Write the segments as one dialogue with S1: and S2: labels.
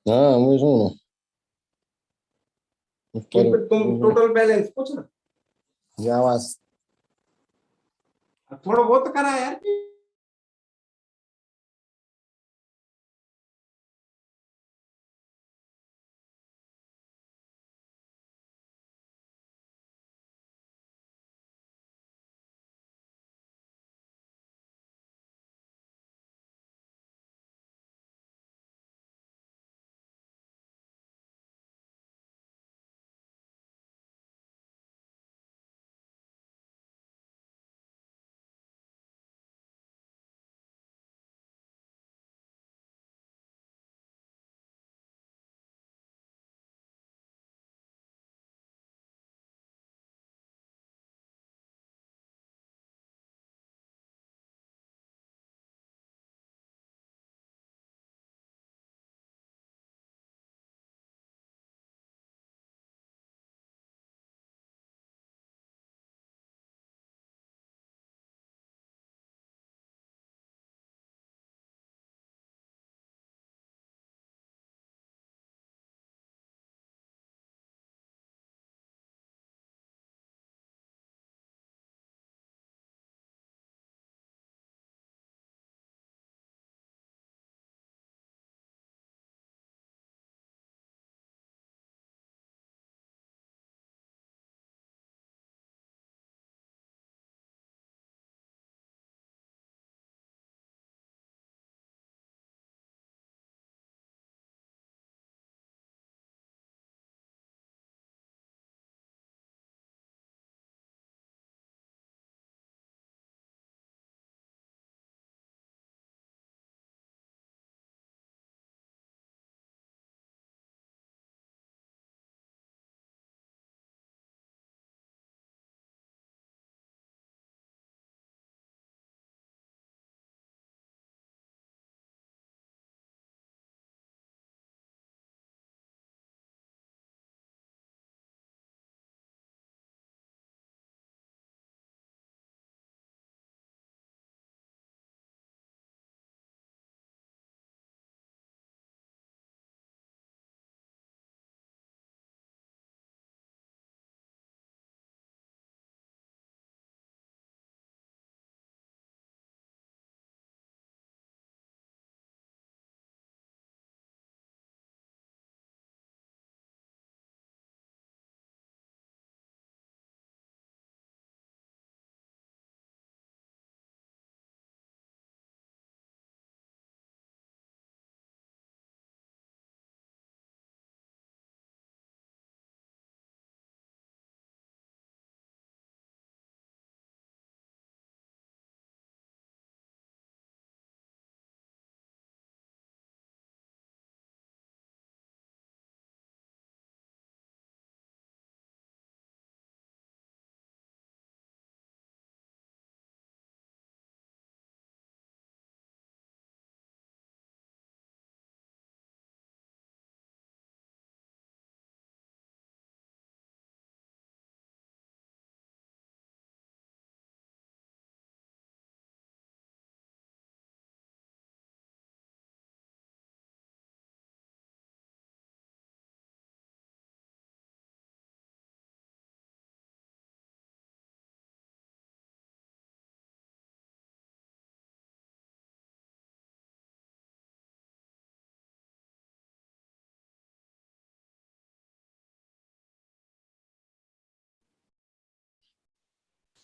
S1: हाँ मुझे सुनो
S2: तुम टोटल बैलेंस पूछ ना
S1: ये आवाज
S2: थोड़ा बहुत करा यार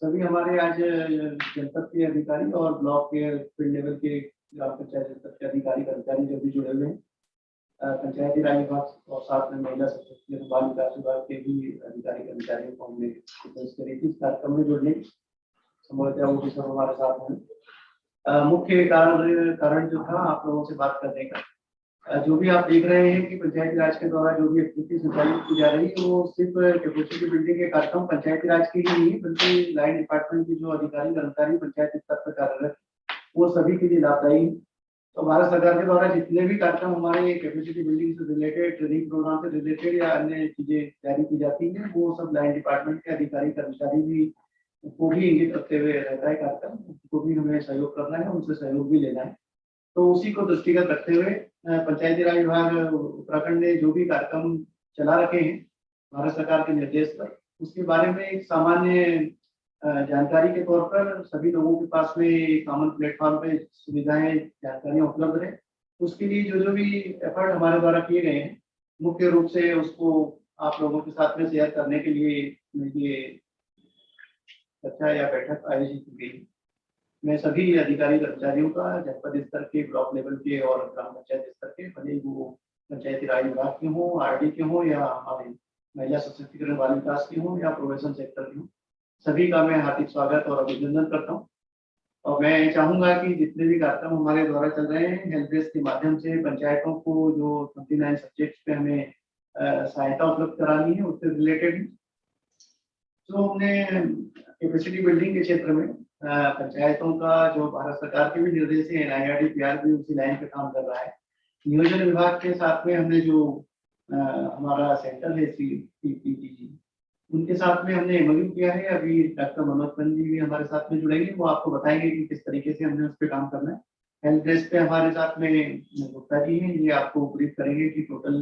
S1: सभी हमारे आज जनपद के अधिकारी और ब्लॉक के फील्ड लेवल के ग्राम पंचायत स्तर के अधिकारी कर्मचारी जो भी जुड़े हुए हैं, पंचायती राज विभाग और साथ में महिला सशक्तिकरण बाल विकास विभाग के भी अधिकारी कर्मचारियों को हमने रिक्वेस्ट करी थी इस कार्यक्रम में जुड़ने की। संभवतः वो भी सब हमारे साथ हैं। मुख्य कारण जो था आप लोगों से बात करने का, जो भी आप देख रहे हैं कि पंचायती राज के द्वारा जो भी एक्टिविटी संचालित की जा रही है वो सिर्फ कैपेसिटी बिल्डिंग के कार्यक्रम पंचायती राज के लिए नहीं है, बल्कि लाइन डिपार्टमेंट के जो अधिकारी कर्मचारी पंचायत स्तर पर कार्यरत वो सभी के लिए लाभदायी है। तो भारत सरकार के द्वारा जितने भी कार्यक्रम हमारे कैपेसिटी बिल्डिंग से रिलेटेड, ट्रेनिंग प्रोग्राम से रिलेटेड या अन्य चीजें जारी की जाती हैं, वो सब लाइन डिपार्टमेंट के अधिकारी कर्मचारी भी को भी इंगित रखते हुए रहता है कार्यक्रम, उनको भी हमें सहयोग करना है, उनसे सहयोग भी लेना है। तो उसी को दृष्टिगत रखते हुए पंचायती राज विभाग उत्तराखंड ने जो भी कार्यक्रम चला रखे हैं भारत सरकार के निर्देश पर, उसके बारे में एक सामान्य जानकारी के तौर पर सभी लोगों के पास में एक कॉमन प्लेटफॉर्म पे सुविधाएं जानकारियां उपलब्ध रहे, उसके लिए जो जो भी एफर्ट हमारे द्वारा किए गए हैं मुख्य रूप से उसको आप लोगों के साथ में शेयर करने के लिए ये चर्चा या बैठक आयोजित की गई। मैं सभी अधिकारी कर्मचारियों का जनपद स्तर के, ब्लॉक लेवल के और ग्राम पंचायत स्तर के, भले वो पंचायती राज विभाग के हों, आरडी के हों या हमारे महिला सशक्तिकरण बाल विकास के हों या प्रोफेशनल सेक्टर के हों, सभी का मैं हार्दिक स्वागत और अभिनंदन करता हूँ। और मैं चाहूंगा कि जितने भी कार्यक्रम हमारे द्वारा चल रहे हैं हेल्प डेस्क के माध्यम से पंचायतों को जो 29 सब्जेक्ट्स पे हमें सहायता उपलब्ध करानी है उससे रिलेटेड जो हमने कैपेसिटी बिल्डिंग के क्षेत्र में पंचायतों का जो भारत सरकार के भी निर्देश है, NIRDPR भी उसी लाइन पे काम कर रहा है। नियोजन विभाग के साथ में हमने जो हमारा सेंटर है CPTG, उनके साथ में हमने MOU किया है। अभी डॉक्टर मनोज पंत जी भी हमारे साथ में जुड़ेंगे, वो आपको बताएंगे कि किस तरीके से हमने उस पर काम करना है। हेल्प डेस्क पे हमारे साथ में गुप्ता जी हैं, ये आपको ब्रीफ करेंगे कि टोटल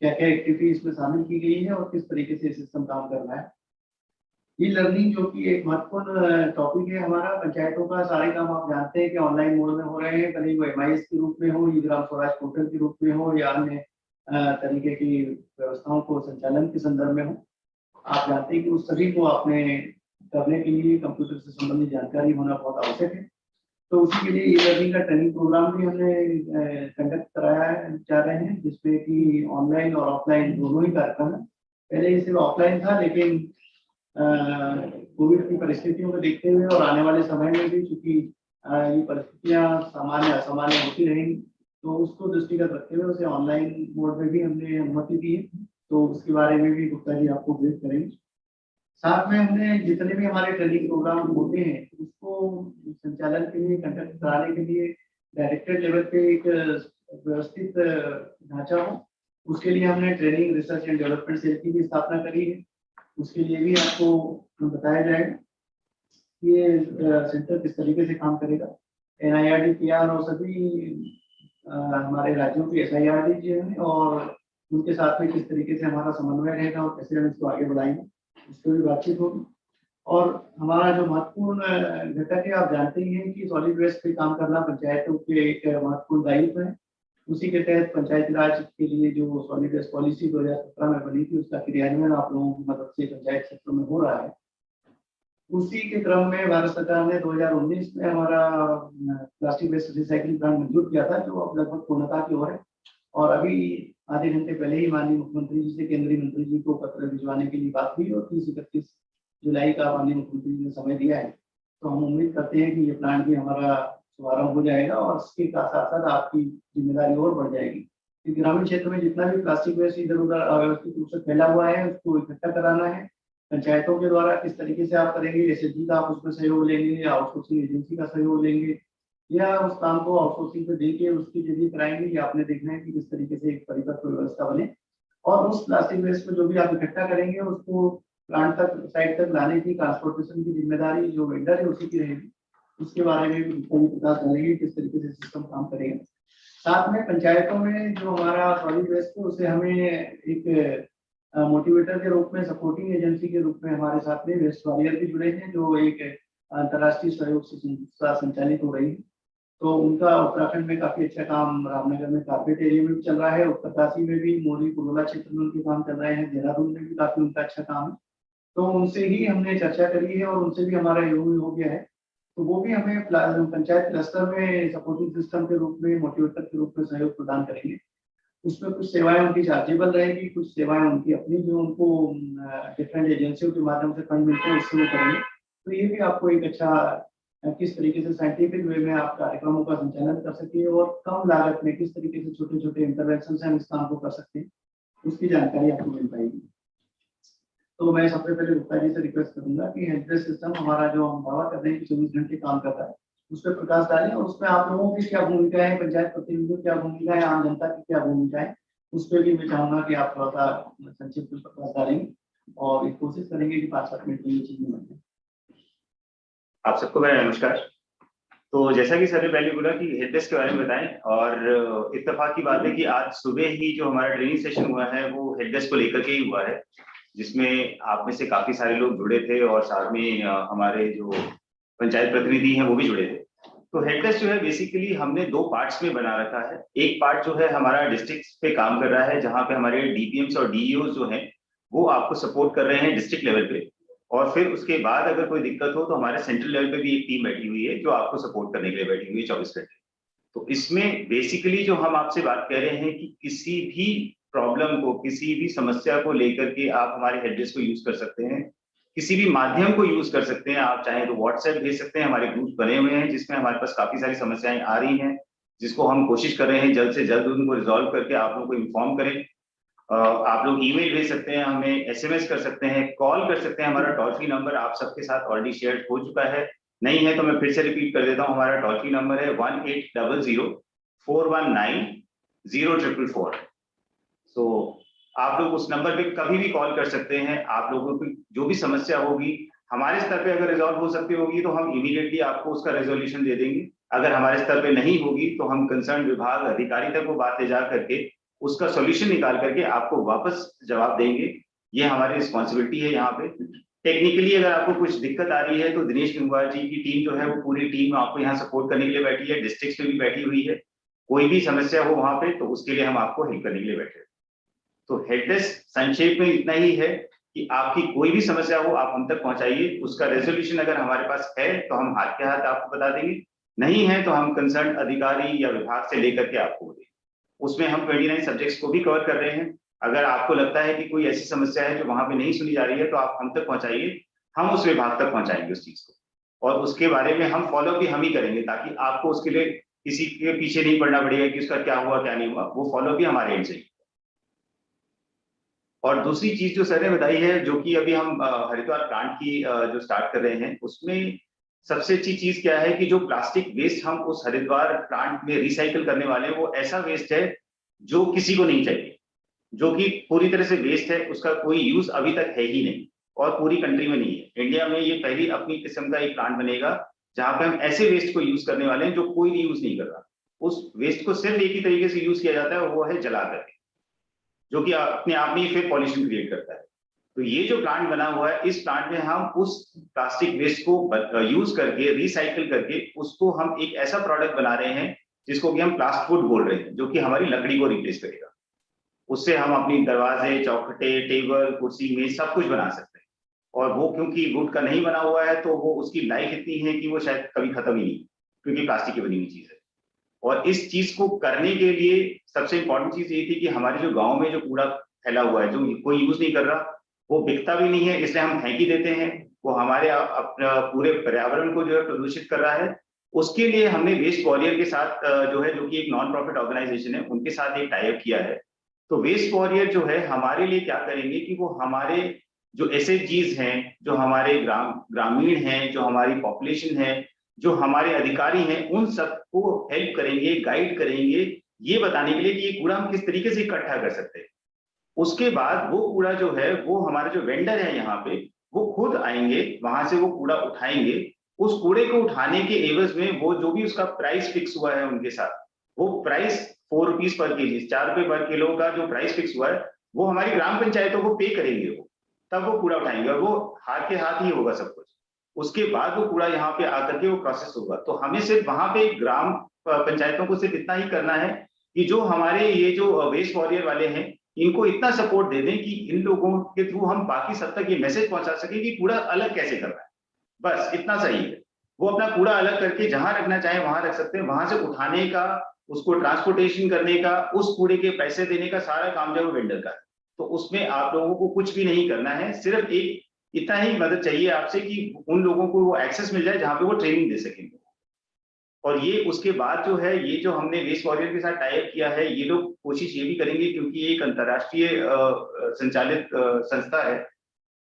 S1: क्या क्या एक्टिविटी इसमें शामिल की गई है और किस तरीके से सिस्टम काम कर रहा है। ई लर्निंग जो कि एक महत्वपूर्ण टॉपिक है हमारा, पंचायतों का सारे काम आप जानते हैं कि ऑनलाइन मोड में हो रहे हैं, कभी वो MIS के रूप में हो, ई ग्राम स्वराज पोर्टल के रूप में हो या अन्य तरीके की व्यवस्थाओं को संचालन के संदर्भ में हो। आप जानते हैं कि उस सभी को आपने करने के लिए कंप्यूटर से संबंधित जानकारी होना बहुत आवश्यक है। तो उसी के लिए ई लर्निंग का ट्रेनिंग प्रोग्राम भी हमने कंडक्ट कराया जा रहे हैं, जिसमें कि ऑनलाइन और ऑफलाइन दोनों ही कार्यक्रम है। पहले ये सिर्फ ऑफलाइन था, लेकिन कोविड की परिस्थितियों को देखते हुए और आने वाले समय में भी चूंकि ये परिस्थितियां सामान्य असामान्य होती रहेंगी, तो उसको दृष्टिगत रखते हुए उसे ऑनलाइन मोड में भी हमने अनुमति दी है। तो उसके बारे में भी गुप्ता जी आपको ब्रीफ करेंगे। साथ में हमने जितने भी हमारे ट्रेनिंग प्रोग्राम होते हैं उसको संचालन के लिए, कंडक्ट कराने के लिए डायरेक्टर लेवल पे एक व्यवस्थित ढांचा हो, उसके लिए हमने training research and development cell की भी स्थापना करी है। उसके लिए भी आपको बताया जाएगा ये सेंटर किस तरीके से काम करेगा। NIRDPR और सभी हमारे राज्यों के SIRD जी हैं और उनके साथ में किस तरीके से हमारा समन्वय रहेगा और कैसे हम इसको आगे बढ़ाएंगे, इस पर भी बातचीत होगी। और हमारा जो महत्वपूर्ण घटक है, आप जानते ही हैं कि सॉलिड वेस्ट पे काम करना पंचायतों के एक महत्वपूर्ण दायित्व है। उसी के तहत पंचायती राज के लिए जो सॉलिड वेस्ट पॉलिसी 2017 में बनी थी, उसका क्रियान्वयन आप लोगों की मदद से पंचायत क्षेत्र में हो रहा है। उसी के क्रम में भारत सरकार ने 2019 में हमारा प्लास्टिक वेस्ट रिसाइकलिंग प्लान मंजूर किया था, जो अब लगभग पूर्णता की ओर है। और अभी आधे घंटे पहले ही माननीय मुख्यमंत्री जी से केंद्रीय मंत्री जी को पत्र भिजवाने के लिए बात हुई और 30-31 जुलाई का माननीय मुख्यमंत्री जी ने समय दिया है। तो हम उम्मीद करते हैं कि ये प्लान भी हमारा शुभारंभ हो जाएगा और इसके साथ साथ आपकी जिम्मेदारी और बढ़ जाएगी। ग्रामीण क्षेत्र में जितना भी प्लास्टिक वेस्ट इधर उधर अव्यवस्थित रूप से फैला हुआ है उसको इकट्ठा कराना है। पंचायतों के द्वारा किस तरीके से आप करेंगे, SHG का आप उसमें सहयोग लेंगे या आउटसोर्सिंग एजेंसी का सहयोग लेंगे या उस काम को आउटसोर्सिंग पे देके उसकी जरिए कराएंगे, ये आपने देखना है कि किस तरीके से एक परिपक्व व्यवस्था बने। और उस प्लास्टिक वेस्ट को जो भी आप इकट्ठा करेंगे उसको प्लांट तक, साइट तक लाने की ट्रांसपोर्टेशन की जिम्मेदारी जो वेंडर है उसी की रहेगी। उसके बारे में भी पता चलेगी किस तरीके से सिस्टम काम करेगा। साथ में पंचायतों में जो हमारा सॉलिड वेस्ट है उसे हमें एक मोटिवेटर के रूप में, सपोर्टिंग एजेंसी के रूप में हमारे साथ में वेस्ट वॉरियर भी जुड़े हैं, जो एक अंतर्राष्ट्रीय सहयोग से संचालित हो रही है। तो उनका उत्तराखंड में काफी अच्छा काम, रामनगर में कारपेट एरिया में भी चल रहा है, उत्तरकाशी में भी, मोरी कुलोला क्षेत्र में उनके काम चल रहे हैं, देहरादून में भी काफी उनका अच्छा काम है। तो उनसे ही हमने चर्चा करी है और उनसे भी हमारा एमओयू हो गया है। तो वो भी हमें पंचायत क्लस्टर में सपोर्टिंग सिस्टम के रूप में, मोटिवेटर के रूप में सहयोग प्रदान करेंगे। उसमें कुछ सेवाएं उनकी चार्जेबल रहेगी, कुछ सेवाएं उनकी अपनी जो उनको डिफरेंट एजेंसियों के माध्यम से फंड मिलते हैं उससे वो करेंगे। तो ये भी आपको एक अच्छा किस तरीके से साइंटिफिक वे में आप कार्यक्रमों का संचालन कर सके और कम लागत में किस तरीके से छोटे छोटे इंटरवेंशन से हम इस काम को कर सकते हैं, उसकी जानकारी आपको मिल पाएगी। तो मैं सबसे पहले गुप्ता जी से रिक्वेस्ट करूंगा कि हेल्थ डेस्क सिस्टम हमारा जो हम दावा कर रहे हैं कि 24 घंटे काम करता है, उस पर प्रकाश डालें और उसमें आप लोगों की क्या भूमिका है, पंचायत प्रतिनिधियों की क्या भूमिका है, आम जनता की क्या भूमिका है, उस पर भी मैं चाहूंगा कि आप थोड़ा सा संक्षिप्त में प्रकाश डालेंगे और एक कोशिश करेंगे कि 5-7 मिनट में ये चीज बन जाए।
S3: आप सबको मेरा नमस्कार। तो जैसा कि सर ने पहले बोला कि हेल्थ डेस्क के बारे में बताएं, और इत्तेफाक की बात है कि आज सुबह ही जो हमारा ट्रेनिंग सेशन हुआ है वो हेल्थ डेस्क को लेकर के ही हुआ है, जिसमें आप में से काफी सारे लोग जुड़े थे और साथ में हमारे जो पंचायत प्रतिनिधि हैं वो भी जुड़े थे। तो हेल्थ डेस्क जो है बेसिकली हमने 2 पार्ट्स में बना रखा है। एक पार्ट जो है हमारा डिस्ट्रिक्ट पे काम कर रहा है, जहाँ पे हमारे डीपीएम्स और डीईओ जो हैं वो आपको सपोर्ट कर रहे हैं डिस्ट्रिक्ट लेवल पे, और फिर उसके बाद अगर कोई दिक्कत हो तो हमारे सेंट्रल लेवल पे भी एक टीम बैठी हुई है जो आपको सपोर्ट करने के लिए बैठी हुई है 24 घंटे। तो इसमें बेसिकली जो हम आपसे बात कह रहे हैं कि किसी भी प्रॉब्लम को, किसी भी समस्या को लेकर के आप हमारे हेल्प डेस्क को यूज कर सकते हैं, किसी भी माध्यम को यूज कर सकते हैं। आप चाहें तो व्हाट्सएप भेज सकते हैं, हमारे ग्रुप बने हुए हैं जिसमें हमारे पास काफी सारी समस्याएं आ रही हैं, जिसको हम कोशिश कर रहे हैं जल्द से जल्द उनको रिजॉल्व करके आप लोगों को इन्फॉर्म करें। आप लोग ईमेल भेज सकते हैं, हमें एसएमएस कर सकते हैं, कॉल कर सकते हैं। हमारा टोल फ्री नंबर आप सबके साथ ऑलरेडी शेयर हो चुका है, नहीं है तो मैं फिर से रिपीट कर देता हूं। हमारा टोल फ्री नंबर है 1800-419-0444। तो आप लोग उस नंबर पे कभी भी कॉल कर सकते हैं। आप लोगों की जो भी समस्या होगी हमारे स्तर पे अगर रिजॉल्व हो सकती होगी तो हम इमीडिएटली आपको उसका रेजोल्यूशन दे देंगे। अगर हमारे स्तर पे नहीं होगी तो हम कंसर्न विभाग अधिकारी तक वो बात ले जा करके उसका सॉल्यूशन निकाल करके आपको वापस जवाब देंगे। ये हमारी रिस्पॉन्सिबिलिटी है। यहाँ पे टेक्निकली अगर आपको कुछ दिक्कत आ रही है तो दिनेश गंगवार जी की टीम जो है वो पूरी टीम आपको यहाँ सपोर्ट करने के लिए बैठी है, डिस्ट्रिक्ट में भी बैठी हुई है। कोई भी समस्या हो वहां पे तो उसके लिए हम आपको हेल्प करने के लिए बैठे हैं। तो हेल्प डेस्क संक्षेप में इतना ही है कि आपकी कोई भी समस्या हो आप हम तक पहुंचाइए, उसका रेजोल्यूशन अगर हमारे पास है तो हम हाथ के हाथ आपको बता देंगे, नहीं है तो हम कंसर्न अधिकारी या विभाग से लेकर के आपको देंगे। उसमें हम 29 सब्जेक्ट्स को भी कवर कर रहे हैं। अगर आपको लगता है कि कोई ऐसी समस्या है जो वहां पे नहीं सुनी जा रही है तो आप हम तक पहुंचाइए, हम उस विभाग तक पहुंचाएंगे उस चीज को, और उसके बारे में हम फॉलो भी हम ही करेंगे, ताकि आपको उसके लिए किसी के पीछे नहीं पड़ना पड़ेगा कि उसका क्या हुआ क्या नहीं हुआ। वो फॉलो भी हमारे एंड से। और दूसरी चीज जो सर ने बताई है, जो कि अभी हम हरिद्वार प्लांट की जो स्टार्ट कर रहे हैं, उसमें सबसे अच्छी चीज क्या है कि जो प्लास्टिक वेस्ट हम उस हरिद्वार प्लांट में रिसाइकल करने वाले हैं वो ऐसा वेस्ट है जो किसी को नहीं चाहिए, जो कि पूरी तरह से वेस्ट है, उसका कोई यूज अभी तक है ही नहीं और पूरी कंट्री में नहीं है। इंडिया में ये पहली अपनी किस्म का एक प्लांट बनेगा जहां पे हम ऐसे वेस्ट को यूज करने वाले हैं जो कोई भी यूज नहीं कर रहा। उस वेस्ट को सिर्फ एक ही तरीके से यूज किया जाता है, वो है जला करके, जो कि अपने आप में ही फिर पॉल्यूशन क्रिएट करता है। तो ये जो प्लांट बना हुआ है, इस प्लांट में हम उस प्लास्टिक वेस्ट को यूज करके, रिसाइकिल करके, उसको हम एक ऐसा प्रोडक्ट बना रहे हैं जिसको कि हम प्लास्ट वुड बोल रहे हैं, जो कि हमारी लकड़ी को रिप्लेस करेगा। उससे हम अपनी दरवाजे, चौखटे, टेबल, कुर्सी, मेज सब कुछ बना सकते हैं। और वो क्योंकि वुड का नहीं बना हुआ है तो वो उसकी लाइफ इतनी है कि वो शायद कभी खत्म ही नहीं, क्योंकि प्लास्टिक की बनी हुई चीज है। और इस चीज को करने के लिए सबसे इंपॉर्टेंट चीज ये थी कि हमारे जो गांव में जो कूड़ा फैला हुआ है, जो कोई यूज नहीं कर रहा, वो बिकता भी नहीं है, इसलिए हम फेंक ही देते हैं, वो हमारे अपना पूरे पर्यावरण को जो है प्रदूषित कर रहा है। उसके लिए हमने वेस्ट वॉरियर के साथ जो है, जो कि एक नॉन प्रॉफिट ऑर्गेनाइजेशन है, उनके साथ एक टाई अप किया है। तो वेस्ट वॉरियर जो है हमारे लिए क्या करेंगे कि वो हमारे जो एसएचजीज हैं, जो हमारे ग्रामीण हैं, जो हमारी पॉपुलेशन है, जो हमारे अधिकारी हैं, उन सबको हेल्प करेंगे, गाइड करेंगे, ये बताने के लिए कि ये कूड़ा हम किस तरीके से इकट्ठा कर सकते हैं। उसके बाद वो कूड़ा जो है, वो हमारे जो वेंडर है यहाँ पे, वो खुद आएंगे, वहां से वो कूड़ा उठाएंगे। उस कूड़े को उठाने के एवज में वो जो भी उसका प्राइस फिक्स हुआ है उनके साथ, वो प्राइस 4 रुपीज पर केजी, 4 रुपए पर किलो का जो प्राइस फिक्स हुआ है, वो हमारी ग्राम पंचायतों को पे करेंगे। वो तब वो कूड़ा उठाएंगे और वो हाथ के हाथ ही होगा सब कुछ। उसके बाद वो कूड़ा यहाँ पे आकर के वो प्रोसेस होगा। तो हमें सिर्फ वहां पे ग्राम पंचायतों को सिर्फ इतना ही करना है कि जो हमारे ये जो वेस्ट वॉरियर वाले हैं, इनको इतना सपोर्ट दे दें कि इन लोगों के थ्रू हम बाकी सब तक ये मैसेज पहुंचा सकें कि कूड़ा अलग कैसे करना है। बस इतना सही है। वो अपना कूड़ा अलग करके जहां रखना चाहे वहां रख सकते हैं, वहां से उठाने का, उसको ट्रांसपोर्टेशन करने का, उस कूड़े के पैसे देने का सारा काम जो है वो वेंडर का है। तो उसमें आप लोगों को कुछ भी नहीं करना है, सिर्फ एक इतना ही मदद चाहिए आपसे कि उन लोगों को वो एक्सेस मिल जाए जहां पे वो ट्रेनिंग दे सकेंगे। और ये उसके बाद जो है, ये जो हमने वेस्ट वॉरियर के साथ टाई अप किया है, ये लोग कोशिश ये भी करेंगे, क्योंकि एक अंतर्राष्ट्रीय संचालित संस्था है,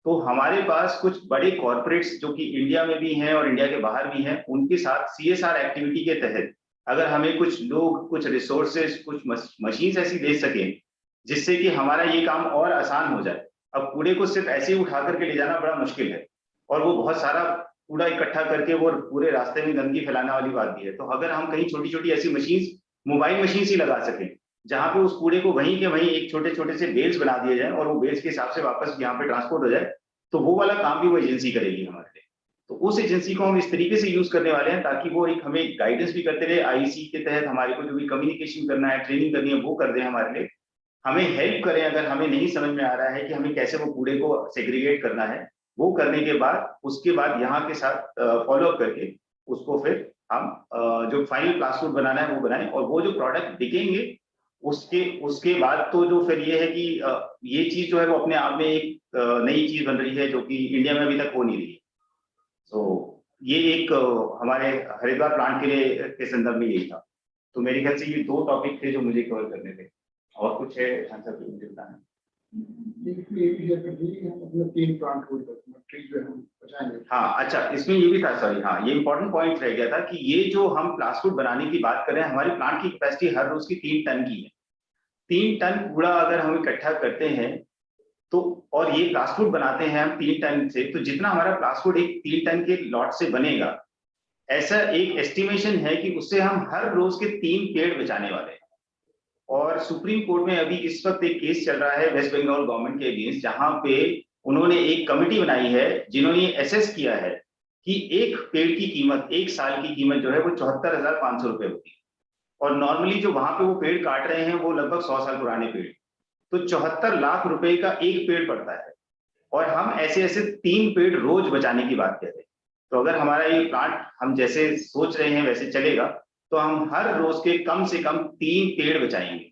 S3: तो हमारे पास कुछ बड़े कॉर्पोरेट्स जो कि इंडिया में भी हैं और इंडिया के बाहर भी हैं, उनके साथ CSR एक्टिविटी के तहत अगर हमें कुछ लोग, कुछ रिसोर्सेज, कुछ मशीन्स ऐसी दे सकें जिससे कि हमारा ये काम और आसान हो जाए। अब कूड़े को सिर्फ ऐसे ही उठा करके ले जाना बड़ा मुश्किल है, और वो बहुत सारा कूड़ा इकट्ठा करके वो पूरे रास्ते में गंदगी फैलाने वाली बात भी है। तो अगर हम कहीं छोटी छोटी ऐसी मशीन्स, मोबाइल मशीन ही लगा सकें, जहां पे उस कूड़े को वहीं के वहीं एक छोटे छोटे से बेल्स बना दिए जाए और वो बेल्स के हिसाब से वापस यहाँ पे ट्रांसपोर्ट हो जाए, तो वो वाला काम भी वो एजेंसी करेगी हमारे लिए। तो उस एजेंसी को हम इस तरीके से यूज करने वाले हैं ताकि वो एक हमें गाइडेंस भी करते रहे, IEC के तहत हमारे को जो भी कम्युनिकेशन करना है, ट्रेनिंग करनी है, वो कर दें हमारे लिए, हमें हेल्प करें अगर हमें नहीं समझ में आ रहा है कि हमें कैसे वो कूड़े को सेग्रीगेट करना है। वो करने के बाद, उसके बाद यहाँ के साथ फॉलो अप करके उसको फिर हम जो फाइनल प्लास्टिक बनाना है वो बनाएं, और वो जो प्रोडक्ट बिकेंगे उसके बाद तो जो फिर ये है कि ये चीज जो है वो अपने आप में एक नई चीज बन रही है जो कि इंडिया में अभी तक हो नहीं रही है। तो ये एक हमारे हरिद्वार प्लांट के लिए के संदर्भ में यही था। तो मेरे ख्याल से ये 2 टॉपिक थे जो मुझे कवर करने थे। और कुछ है आंसर मुझे बताना? हाँ, अच्छा, इसमें ये भी था, सॉरी, हाँ, ये इंपॉर्टेंट पॉइंट रह गया था कि ये जो हम प्लास्टिक बनाने की बात कर रहे हैं, हमारी प्लांट की कैपेसिटी हर रोज की 3 टन की है। 3 टन कूड़ा अगर हम इकट्ठा करते हैं तो, और ये प्लास्टिक बनाते हैं हम 3 टन से, तो जितना हमारा प्लास्टिक एक 3 टन के लॉट से बनेगा, ऐसा एक एस्टिमेशन है कि उससे हम हर रोज के 3 पेड़ बचाने वाले हैं। और सुप्रीम कोर्ट में अभी इस वक्त एक केस चल रहा है वेस्ट बंगाल गवर्नमेंट के अगेंस्ट, जहां पे उन्होंने एक कमिटी बनाई है जिन्होंने एसेस किया है कि एक पेड़ की कीमत, 1 साल की कीमत जो है वो 74,500 रुपए होती है, और नॉर्मली जो वहां पे वो पेड़ काट रहे हैं वो लगभग 100 साल पुराने पेड़, तो 74 लाख रुपए का एक पेड़ पड़ता है, और हम ऐसे ऐसे 3 पेड़ रोज बचाने की बात कर रहे हैं। तो अगर हमारा ये प्लांट हम जैसे सोच रहे हैं वैसे चलेगा, तो हम हर रोज के कम से कम 3 पेड़ बचाएंगे,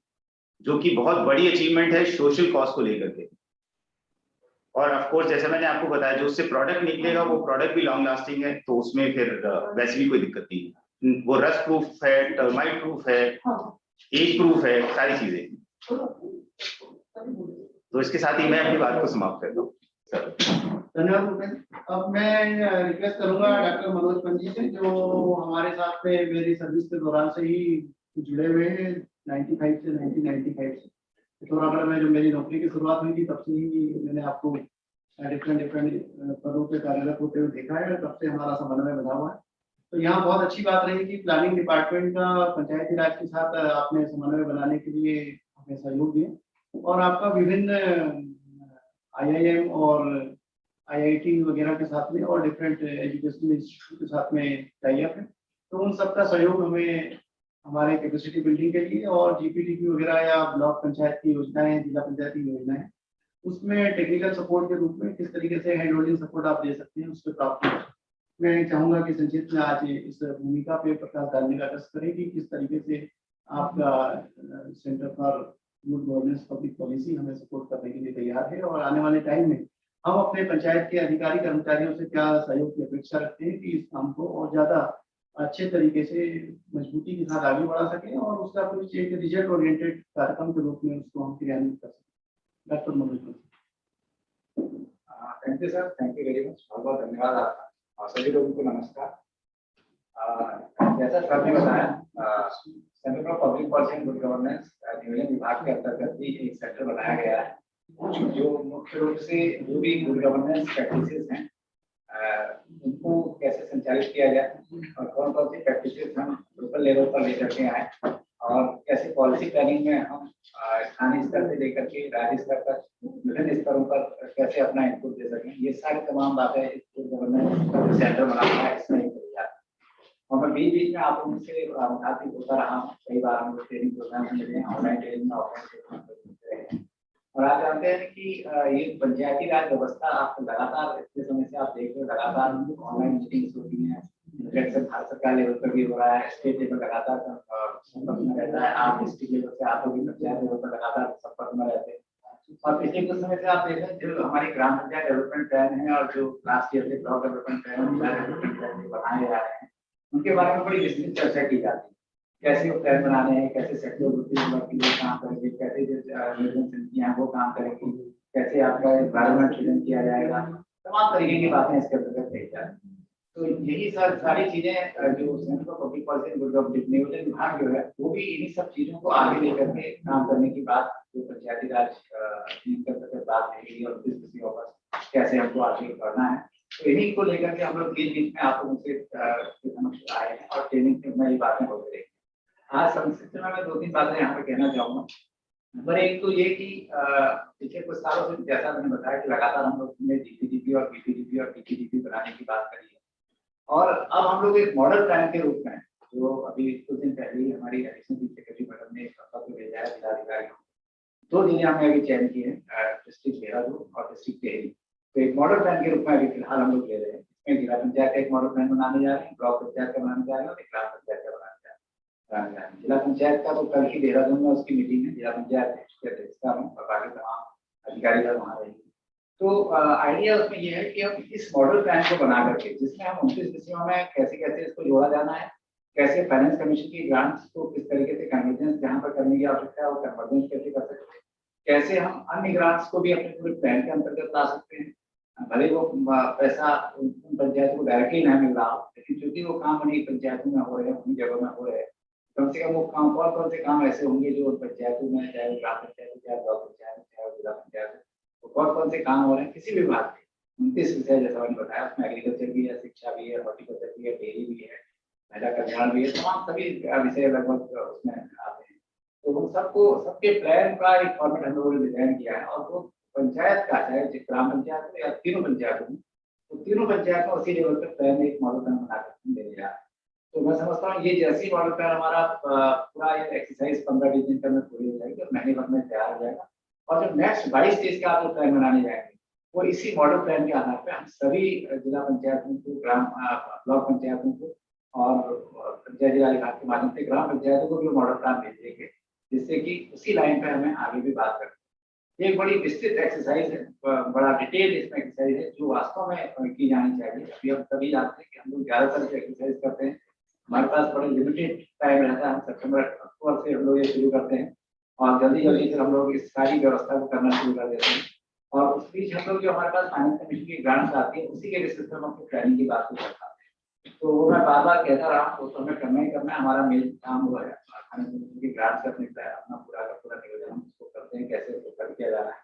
S3: जो कि बहुत बड़ी अचीवमेंट है सोशल कॉज को लेकर के। और ऑफ कोर्स जैसे मैंने आपको बताया, जो उससे प्रोडक्ट निकलेगा वो प्रोडक्ट भी लॉन्ग लास्टिंग है, तो उसमें फिर वैसे भी कोई दिक्कत नहीं है, वो रस्ट प्रूफ है, टर्माइट प्रूफ है, एज प्रूफ है, सारी चीजें। तो इसके साथ ही मैं अपनी बात को समाप्त करता हूँ।
S1: धन्यवाद भूपेंद्र। अब मैं रिक्वेस्ट करूंगा डॉक्टर मनोज पंजी से, जो हमारे साथ में मेरी सर्विस के दौरान से ही जुड़े हुए हैं, 95 से 1995 से। पिथौरागढ़ में जो मेरी नौकरी की शुरुआत हुई थी तब से ही मैंने आपको डिफरेंट पदों पे कार्यरत होते हुए देखा है, तब से हमारा समन्वय बना हुआ है। तो यहाँ बहुत अच्छी बात रही कि प्लानिंग डिपार्टमेंट का पंचायती राज के साथ आपने समन्वय बनाने के लिए हमें सहयोग दिया, और आपका विभिन्न IIM और IIT वगैरह के साथ में और डिफरेंट एजुकेशनल इंस्टीट्यूट के साथ में टाई अप है। तो उन सबका सहयोग हमें हमारे कैपेसिटी बिल्डिंग के लिए, और GPDP वगैरह या ब्लॉक पंचायत की योजनाएं, जिला पंचायत की योजनाएं, उसमें टेक्निकल सपोर्ट के रूप में किस तरीके से हैंड होल्डिंग सपोर्ट आप दे सकते हैं, उस पर प्राप्त हो। मैं चाहूंगा कि संक्षिप्त में आज इस भूमिका पे प्रकाश डालने का कष्ट करें कि किस तरीके से आपका centre for good governance public policy हमें सपोर्ट करने के लिए तैयार है, और आने वाले टाइम में हम अपने पंचायत के अधिकारी कर्मचारियों से क्या सहयोग की अपेक्षा रखते हैं कि इस काम को और ज्यादा अच्छे तरीके से मजबूती के साथ आगे बढ़ा सकें, और उसका कुछ एक रिजल्ट ओरिएंटेड कार्यक्रम के रूप में उसको हम क्रियान्वित कर सकें। Doctor Manoj.
S4: Thank you sir, thank you very much, बहुत बहुत धन्यवाद आपका, और सभी लोगों को नमस्कार। जैसा सर ने बताया, centre for public policy and good governance नियोजन विभाग के अंतर्गत भी एक सेंटर बनाया गया है, जो मुख्य रूप से जो भी गुड गवर्नेंस प्रैक्टिसेस हैं उनको कैसे संचालित किया जाए, और कौन कौन सी प्रैक्टिसेस हम लोकल लेवल पर लेकर के आए, और कैसे पॉलिसी प्लानिंग में हम स्थानीय स्तर से लेकर के राज्य स्तर तक विभिन्न स्तरों पर कैसे अपना इनपुट दे सकें, ये सारी तमाम बातें इस गुड गवर्नेंस सेंटर बना हुआ है, इसमें करी जाती है। और मैं बीच बीच में आप लोगों से मुखातिब होता रहा हूँ, कई बार हम लोग ट्रेनिंग प्रोग्राम में मिले हैं, ऑनलाइन ट्रेनिंग में, ऑफलाइन ट्रेनिंग में। और आप जानते हैं कि ये पंचायती राज व्यवस्था आप लगातार इतने समय से आप देख रहे हो, लगातार ऑनलाइन मीटिंग्स होती हैं, इंटरनेट से भारत सरकार लेवल पर भी हो रहा है, स्टेट लेवल लगातार संपर्क में रहता है, आप डिस्ट्रिक्ट लेवल से आप लोग पंचायत लेवल पर लगातार संपर्क में रहते हैं। और पिछले कुछ समय से आप देख रहे हैं जो हमारी ग्राम पंचायत डेवलपमेंट प्लान है और जो लास्ट ईयर से ब्लॉक डेवलपमेंट प्लान बनाए जा रहे हैं, उनके बारे में बड़ी विस्तृत चर्चा की जाती है। कैसे वो प्लान बनाने हैं, कैसे सेक्टर के लिए काम करेंगे, कैसे जो निर्माण समितियां हैं वो काम करेंगी, कैसे आपका एनवायरमेंट सृजन किया जाएगा, तमाम तरीके की बातें इसके अंतर्गत कही जाती हैं। तो यही सारी चीजें जो centre for public policy and government नियोजन विभाग जो है वो भी इन्हीं सब चीजों को आगे लेकर के काम करने की बात जो पंचायती राज बात कही और किस विषयों पर कैसे हमको आगे बढ़ना है, तो इन्हीं को लेकर के हम लोग बीच में आप लोगों से समक्ष आए हैं और ट्रेनिंग में ये बातें होती रही। आज संक्षिप्त में मैं 2-3 बातें यहाँ पे कहना चाहूंगा। नंबर एक तो ये कि पिछले कुछ सालों से जैसा मैंने बताया कि लगातार हम लोग ने जीपीडीपी और बीपीडीपी और टीपीडीपी बनाने की बात करी है, और अब हम लोग एक मॉडल प्लान के रूप में जो अभी कुछ दिन पहले ही हमारी एडिशनल चीफ सेक्रेटरी मैडम ने एक पत्र भेजा है जिलाधिकारियों को। 2 जिले हमने अभी चयन किए हैं, डिस्ट्रिक्ट देहरादून और डिस्ट्रिक्ट टिहरी। तो एक मॉडल प्लान के रूप में अभी फिलहाल हम लोग ले रहे हैं। इसमें जिला पंचायत का एक मॉडल प्लान बनाने जा रहे हैं, ब्लॉक पंचायत का बनाने जा रहे हैं और एक ग्राम पंचायत का बनाने जा रहे हैं। जिला पंचायत का तो कल ही देहरादून में उसकी मीटिंग है, जिला पंचायत की अध्यक्षता में और बाकी तमाम अधिकारी वहाँ रहेंगे। तो आइडिया उसमें ये है कि हम इस मॉडल प्लान को बना करके जिसमें हम 29 विषयों में कैसे कैसे इसको जोड़ा जाना है, कैसे फाइनेंस कमीशन की ग्रांट्स को किस तरीके से कन्वर्जेंस जहाँ पर करने की आवश्यकता है वो कन्वर्जेंस कैसे कर सकते हैं, कैसे हम अन्य ग्रांट्स को भी अपने पूरे प्लान के अंतर्गत ला सकते हैं। भले वो पैसा उन पंचायतों को डायरेक्टली नहीं मिल रहा हो, लेकिन चूंकि वो काम उन्हीं पंचायतों में हो रहे हैं, उन्हीं जगहों में हो रहे हैं, कम से कम वो काम कौन से काम ऐसे होंगे जो पंचायतों में, चाहे ग्राम पंचायत, चाहे ब्लॉक पंचायत, चाहे जिला पंचायत, तो कौन से काम हो रहे हैं किसी भी विभाग के 29 विषय जैसा मैंने बताया, उसमें एग्रीकल्चर भी है, शिक्षा भी है, हॉर्टिकल्चर भी है, डेयरी भी है, महिला कल्याण भी है, तमाम सभी विषय लगभग उसमें आते हैं। तो उन सबको सबके प्लान का एक फॉर्मेट हम लोगों ने डिजाइन किया है और वो पंचायत का चाहे ग्राम पंचायत हो या तीनों पंचायतों में, तो तीनों पंचायत में उसी लेवल पर प्लान एक मॉडल प्लान बनाकर ले लिया है। तो मैं समझता हूँ ये जैसी मॉडल प्लान हमारा पूरा ये एक्सरसाइज 15-20 दिन के अंदर पूरी हो जाएगी और महीने भर में तैयार हो जाएगा। और जो नेक्स्ट 22 डेज का आप जो प्लान बनाने जाएंगे वो इसी मॉडल प्लान के आधार पर हम सभी जिला पंचायतों को, ब्लॉक पंचायतों को और पंचायत जिला विभाग के माध्यम से ग्राम पंचायतों को भी मॉडल प्लान भेज देंगे, जिससे कि उसी लाइन पर हमें आगे भी बात करनी है। एक बड़ी विस्तृत एक्सरसाइज है, बड़ा डिटेल इसमें एक्सरसाइज है जो वास्तव में की जानी चाहिए। अभी हम सभी जानते हैं कि हम लोग ज्यादातर एक्सरसाइज करते हैं, हमारे पास बड़े लिमिटेड टाइम रहता है, हम सितंबर अक्टूबर से हम लोग ये शुरू करते हैं और जल्दी से हम लोग इस सारी व्यवस्था को करना शुरू कर देते हैं। और उस बीच हम लोग जो हमारे पास फाइनेंस कमीशन की ग्रांट्स आती है उसी के बेसिस पर हम अपनी प्लानिंग की बात को करते हैं। तो वो मैं बार कहता रहा हूँ, तो हमें करना ही करना है। हमारा मेन काम वो है फाइनेंस कमीशन की ग्रांट्स का अपना पूरा का पूरा नियोजन हम उसको करते हैं, कैसे उसको कर किया जा रहा है,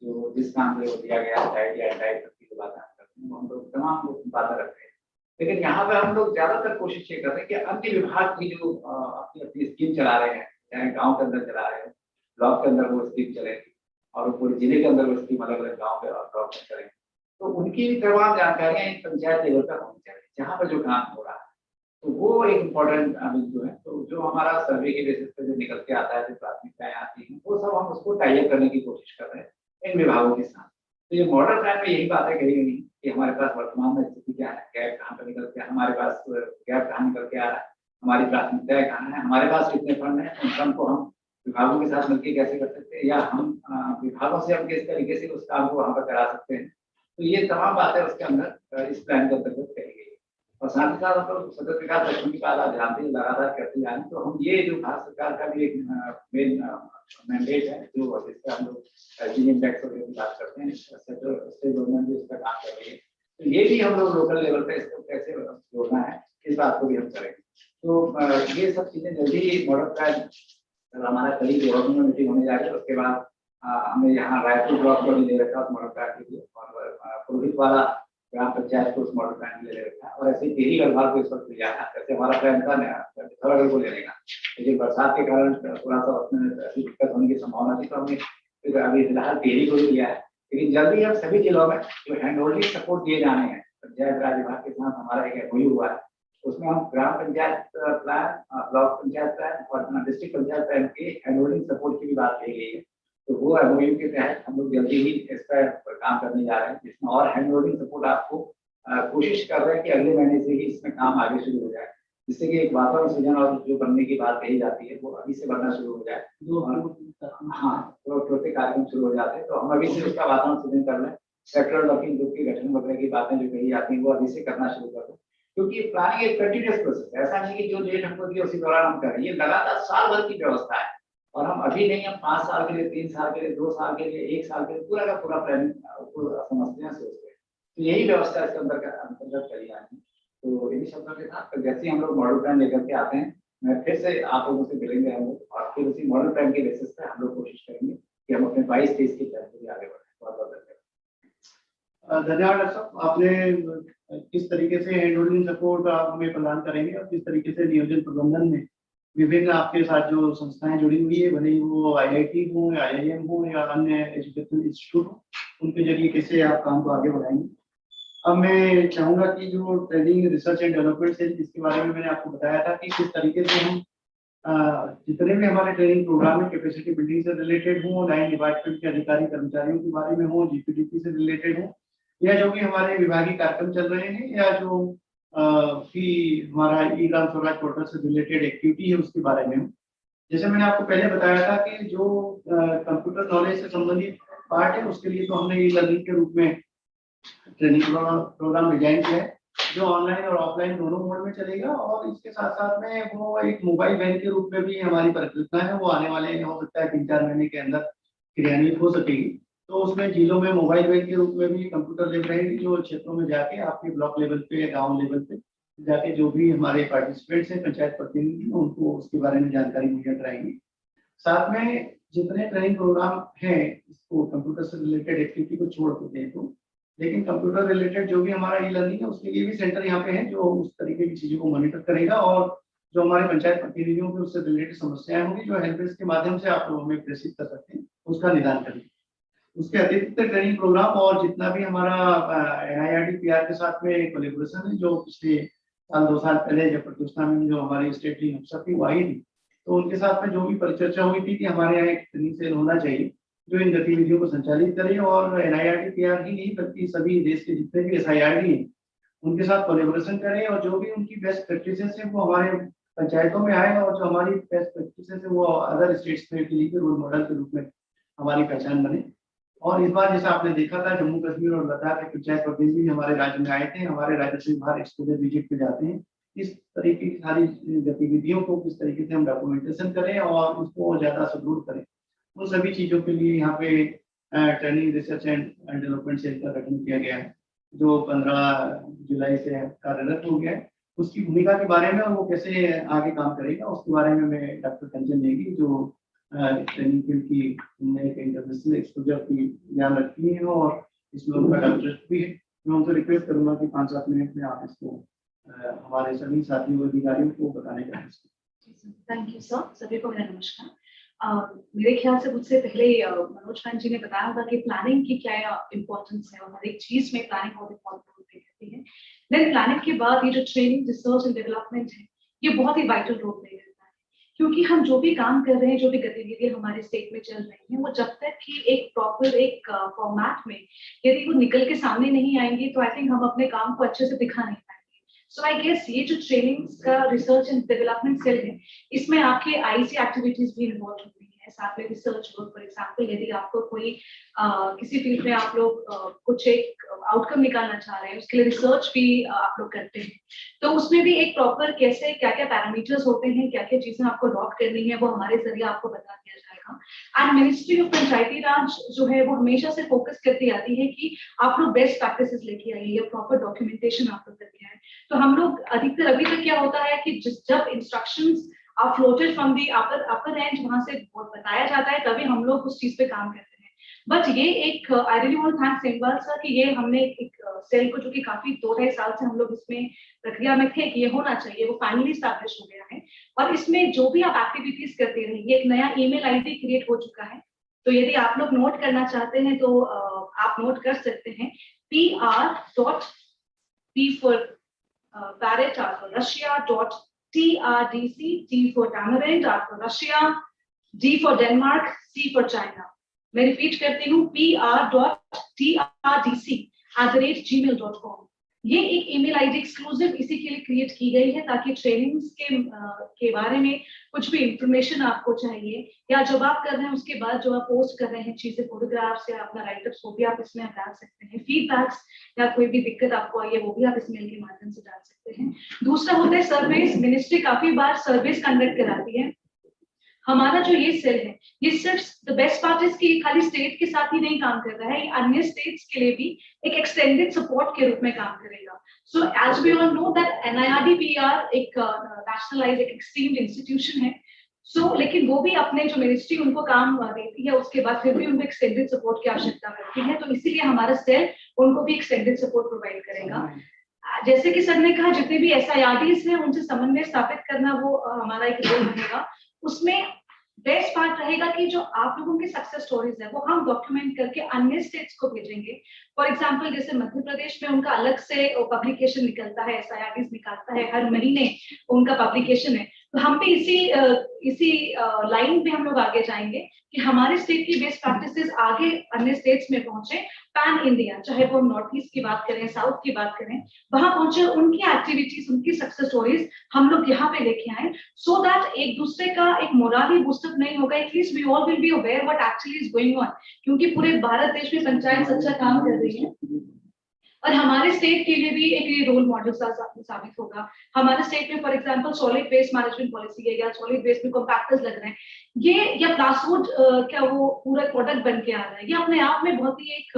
S4: जो जिस काम के लिए दिया गया डाइट या डाइट की जो बातें करते हैं वो हम लोग तमाम बातें रखते हैं। लेकिन यहाँ पे हम लोग ज्यादातर कोशिश ये कर रहे हैं कि अन्य विभाग की जो अपनी अपनी स्कीम चला रहे हैं, चाहे गांव के अंदर चला रहे हैं, ब्लॉक के अंदर वो स्कीम चलेगी और पूरे जिले के अंदर वो स्कीम अलग अलग गाँव के और ब्लॉक में चलेगी, तो उनकी भी तमाम जानकारियां एक पंचायत लेवल पर होनी चाहिए जहाँ पर जो काम हो रहा है। तो वो एक इम्पोर्टेंट जो है, तो जो हमारा सर्वे के बेसिस पे जो निकल के आता है, जो प्राथमिकताएं आती हैं, वो सब हम उसको टाइप करने की कोशिश कर रहे हैं इन विभागों के साथ। तो ये मॉडल प्लान में यही बातें कही गई कि हमारे पास वर्तमान में स्थिति क्या है, गैप कहाँ पर निकल के, हमारे पास गैप कहाँ निकल के आ रहा है, हमारी प्राथमिकताएं कहाँ है, हमारे पास कितने फंड है, उन फंड को हम विभागों के साथ मिलकर कैसे कर सकते हैं, या हम विभागों से हम किस तरीके से उस काम को वहाँ पर करा सकते हैं। तो ये तमाम बातें उसके अंदर इस प्लान के अंतर्गत कही गई है। और साथ ही साथ हम लोग सतत विकास लक्ष्यों की बात आप जानते हैं, लगातार करते जा रहे हैं। तो हम ये जो भारत सरकार का भी एक मेन मैंडेट है, जो जिसका हम लोग इम्पैक्ट की बात करते हैं, स्टेट गवर्नमेंट भी इसका काम कर रही है, तो ये भी हम लोग लोकल लेवल पे इसको कैसे जोड़ना है इस बात को भी हम करेंगे। तो ये सब चीजें जल्दी मॉडल प्लान हमारा करीब देहरादून में मीटिंग होने जा रही है। उसके बाद हमने यहाँ रायपुर ब्लॉक को भी ले रखा उस मॉडल प्लान के लिए, और पुरोहित वाला ग्राम पंचायत को उस मॉडल प्लान के लिए ले रखा है, और ऐसे ही टेरी गढ़वाल को इस वक्त लिया है। जैसे हमारा प्लान था पिथौरागढ़ को लेने का, लेकिन बरसात के कारण थोड़ा सा उसमें ऐसी दिक्कत होने की संभावना थी, तो हमने अभी फिलहाल टेरी को भी लिया है। लेकिन जल्दी हम सभी जिलों में जो हैंड होल्डिंग सपोर्ट दिए जाने हैं, पंचायत राज विभाग के साथ हमारा एक एमओयू हुआ है, उसमें हम ग्राम panchayat plan, block panchayat plan और डिस्ट्रिक्ट पंचायत प्लान के हैंड होल्डिंग सपोर्ट की भी बात कही गई है। तो वो एमओयू के तहत हम लोग जल्दी ही इस पर काम करने जा रहे हैं, जिसमें और हैंड होल्डिंग सपोर्ट आपको कोशिश कर रहे हैं कि अगले महीने से ही इसमें काम आगे शुरू हो जाए, जिससे कि एक वातावरण सृजन और जो बनने की बात कही जाती है वो अभी से बनना शुरू हो जाए। हाँ, तो छोटे कार्यक्रम शुरू हो जाते हैं, तो हम अभी से उसका वातावरण सृजन कर रहे हैं। सेक्टरल वर्किंग ग्रुप के गठन वगैरह की बातें जो कही जाती हैं वो अभी से करना शुरू कर दें, क्योंकि प्लानिंग एक कंटिन्यूअस प्रोसेस है। ऐसा नहीं कि जो डेट हमको दी उसी दौरान हम करें, ये लगातार साल भर की व्यवस्था है। और हम अभी नहीं, हम 5 साल के लिए, 3 साल के लिए, 2 साल के लिए, 1 साल के लिए पूरा का पूरा प्लानिंग समझते हैं, सोचते हैं। तो यही व्यवस्था इसके अंतर्गत करी जाती है। तो इन्हीं शब्दों के साथ जैसे हम लोग मॉडल प्लान लेकर के आते हैं, मैं फिर से आप लोगों से मिलेंगे हम लोग, और फिर उसी मॉडल प्लान के बेसिस पे हम लोग कोशिश करेंगे कि हम अपने 22-23 के प्लान से आगे बढ़ें। बहुत बहुत धन्यवाद।
S1: धन्यवाद डॉक्टर साहब, आपने किस तरीके से हैंड होल्डिंग सपोर्ट आप हमें प्रदान करेंगे और किस तरीके से नियोजन प्रबंधन में विभिन्न आपके साथ जो संस्थाएं जुड़ी हुई है, भले ही वो IIT हो या IIM हो या अन्य एजुकेशनल इंस्टीट्यूट हो, उनके जरिए कैसे आप काम को आगे बढ़ाएंगे। अब मैं चाहूंगा कि जो training research and development cell, जिसके बारे में मैंने आपको बताया था कि किस तरीके से हम जितने भी हमारे ट्रेनिंग प्रोग्राम है, कैपेसिटी बिल्डिंग से रिलेटेड हो, लाइन डिपार्टमेंट के अधिकारी कर्मचारियों के बारे में हो, GPDP से रिलेटेड हो, या जो भी हमारे विभागीय कार्यक्रम चल रहे हैं, या जो भी हमारा ई-ग्राम स्वराज पोर्टल से रिलेटेड एक्टिविटी है उसके बारे में हो। जैसे मैंने आपको पहले बताया था कि जो कंप्यूटर नॉलेज से संबंधित पार्ट है, उसके लिए तो हमने ई लर्निंग के रूप में ट्रेनिंग प्रोग्राम डिजाइन किया है, जो ऑनलाइन और ऑफलाइन दोनों मोड में चलेगा। और इसके साथ साथ में वो एक मोबाइल वैन के रूप में भी हमारी परिकल्पना है, वो आने वाले हो सकता है 3-4 महीने के अंदर क्रियान्वित हो सकेगी। तो उसमें जिलों में मोबाइल वैन के रूप में भी कंप्यूटर लैब रहेगी, जो क्षेत्रों में जाके आपके ब्लॉक लेवल पे या गाँव लेवल पे जाके जो भी हमारे पार्टिसिपेंट्स हैं, पंचायत प्रतिनिधि, उनको उसके बारे में जानकारी मुहैया कराएंगे। साथ में जितने ट्रेनिंग प्रोग्राम हैं, इसको कंप्यूटर से रिलेटेड एक्टिविटी को छोड़ के दें तो, लेकिन कंप्यूटर रिलेटेड जो भी हमारा ई लर्निंग है, उसके लिए भी सेंटर यहाँ पे है जो उस तरीके की चीजों को मॉनिटर करेगा। और जो हमारे पंचायत प्रतिनिधियों की उससे रिलेटेड समस्याएं होंगी, जो हेल्प डेस्क के माध्यम से आप लोग हमें प्रेषित कर सकते हैं, उसका निदान करेंगे। उसके अतिरिक्त ट्रेनिंग प्रोग्राम और जितना भी हमारा NIRD PR के साथ में कोलैबोरेशन है, जो पिछले साल 2 साल पहले जब प्रतियोगिता में जो हमारी स्टेट टीम अफसर थी वो आई थी, तो उनके साथ में जो भी परिचर्चा हुई थी कि हमारे यहाँ एक ट्रेनिंग सेल होना चाहिए जो इन गतिविधियों को संचालित करे। और NIRD PR ही नहीं बल्कि सभी देश के जितने भी SIRD हैं उनके साथ कोलैबोरेशन करें, और जो भी उनकी बेस्ट प्रैक्टिसेस है वो हमारे पंचायतों में आए, और जो हमारी बेस्ट प्रैक्टिसेस है वो अदर स्टेट्स में के लिए रोल मॉडल के रूप में हमारी पहचान बने। और इस बार जैसा आपने देखा था, जम्मू कश्मीर और लद्दाख के पंचायत प्रतिनिधि हमारे राज्य में आए थे, हमारे राज्य से बाहर एक्सपोजर विजिट पे जाते हैं। इस तरीके की सारी गतिविधियों को किस तरीके से हम डॉक्यूमेंटेशन करें और उसको ज्यादा सुदृढ़ करें, उन सभी चीजों के लिए यहाँ पे training research and development cell का गठन किया गया है, जो 15 जुलाई से कार्यरत हो गया है। उसकी भूमिका के बारे में और वो कैसे आगे काम करेगा उसके बारे में मैं डॉक्टर कंचन नेगी, जो ट्रेनिंग फील्ड की एक इंटरनेशनल एक्सपोजर की ज्ञान रखती है और इसमें उनका डॉक्टरेट भी है, मैं उनसे रिक्वेस्ट करूंगा कि 5-7 मिनट में आप इसको हमारे सभी साथियों अधिकारियों को बताने का प्रयास।
S5: थैंक यू सर, सभी को मेरा नमस्कार। मेरे ख्याल से मुझसे पहले मनोज खान जी ने बताया होगा कि प्लानिंग की क्या इम्पोर्टेंस है, और हर एक चीज में प्लानिंग बहुत इम्पोर्टेंट रहती है। देन प्लानिंग के बाद ये जो ट्रेनिंग, रिसर्च एंड डेवलपमेंट है, ये बहुत ही वाइटल रोल प्ले करता है, क्योंकि हम जो भी काम कर रहे हैं, जो भी गतिविधियां हमारे स्टेट में चल रही हैं, वो जब तक कि एक प्रॉपर एक फॉर्मेट में यदि वो निकल के सामने नहीं आएंगी, तो आई थिंक हम अपने काम को अच्छे से दिखा नहीं पाएंगे। सो आई गेस ये जो ट्रेनिंग का रिसर्च एंड डेवलपमेंट सेल है, इसमें आपके IC एक्टिविटीज भी इन्वॉल्व हो रही है, साथ में रिसर्च वर्क। फॉर एग्जाम्पल, यदि आपको कोई किसी फील्ड में आप लोग कुछ एक आउटकम निकालना चाह रहे हैं, उसके लिए रिसर्च भी आप लोग करते हैं, तो उसमें भी एक प्रॉपर कैसे क्या क्या पैरामीटर्स होते हैं, क्या क्या चीजें आपको लॉक करनी है, वो हमारे जरिए आपको बता दिया जाएगा। एंड मिनिस्ट्री ऑफ पंचायती राज जो है वो हमेशा से फोकस करती आती है कि आप लोग बेस्ट प्रैक्टिसेस लेके आइए या प्रॉपर डॉक्यूमेंटेशन आप लोग करके आए। तो हम लोग अधिकतर अभी तक क्या होता है कि जब instructions are floated from the upper end, वहां से बताया जाता है, तभी हम लोग उस चीज पे काम करते हैं। बट ये एक I really want thank Semwal sir कि ये हमने एक सेल को, जो कि काफी 2-2.5 साल से हम लोग इसमें प्रक्रिया में थे कि ये होना चाहिए, वो फाइनली स्टैब्लिश हो गया है। और इसमें जो भी आप एक्टिविटीज करते रहिए, एक नया ईमेल ID क्रिएट हो चुका है, तो यदि आप लोग नोट करना चाहते हैं तो आप नोट कर सकते हैं। PR.P for parrot, R for Russia, .TRDC, T for Tamarind, R for Russia, D for Denmark, C for China, मैं रिपीट करती हूँ pr.trdc@gmail.com। ये एक ईमेल आईडी एक्सक्लूसिव इसी के लिए क्रिएट की गई है ताकि ट्रेनिंग्स के बारे में कुछ भी इंफॉर्मेशन आपको चाहिए या जब आप कर रहे हैं उसके बाद जो आप पोस्ट कर रहे हैं चीजें, फोटोग्राफ्स या अपना राइटअप्स, वो भी आप इसमें आप डाल सकते हैं। फीडबैक्स या कोई भी दिक्कत आपको आई है वो भी आप इस मेल के माध्यम से डाल सकते हैं। दूसरा होता है सर्वेस। मिनिस्ट्री काफी बार सर्वेस कंडक्ट कराती है। हमारा जो ये सेल है, ये सिर्फ द बेस्ट पार्ट इज कि खाली स्टेट के साथ ही नहीं काम कर रहा है, ये अन्य स्टेट्स के लिए भी एक एक्सटेंडेड सपोर्ट के रूप में काम करेगा। So as we all know that NIRDPR एक नेशनलाइज एक एक्सटीम्ड इंस्टीट्यूशन है। लेकिन वो भी अपने जो मिनिस्ट्री उनको काम देती है उसके बाद फिर भी उनको एक्सटेंडेड सपोर्ट की आवश्यकता पड़ती है, तो इसीलिए हमारा सेल उनको भी एक्सटेंडेड सपोर्ट प्रोवाइड करेगा। जैसे कि सर ने कहा, जितने भी SIRDs हैं उनसे समन्वय स्थापित करना वो हमारा एक रोल रहेगा। उसमें बेस्ट पार्ट रहेगा कि जो आप लोगों की सक्सेस स्टोरीज है वो हम डॉक्यूमेंट करके अन्य स्टेट्स को भेजेंगे। फॉर एग्जांपल जैसे मध्य प्रदेश में उनका अलग से पब्लिकेशन निकलता है, SIRDs निकालता है, हर महीने उनका पब्लिकेशन है। तो हम भी इसी लाइन पे हम लोग आगे जाएंगे कि हमारे स्टेट की बेस्ट प्रैक्टिसेस आगे अन्य स्टेट्स में पहुंचे, पैन इंडिया, चाहे वो नॉर्थ ईस्ट की बात करें, साउथ की बात करें, वहां पहुंचे, उनकी एक्टिविटीज, उनकी सक्सेस स्टोरीज हम लोग यहाँ पे लेके आए, सो दैट एक दूसरे का एक मोराली बूस्टअप नहीं होगा। At least we all will be aware what actually is going on, क्योंकि पूरे भारत देश में पंचायत अच्छा काम कर रही है और हमारे स्टेट के लिए भी एक रोल मॉडल साबित होगा। हमारे स्टेट में for example solid waste management policy है या सॉलिड वेस्ट में कॉम्पैक्टर्स लग रहे हैं, ये या प्लास्टिक क्या वो पूरा प्रोडक्ट बन के आ रहा है, ये अपने आप में बहुत ही एक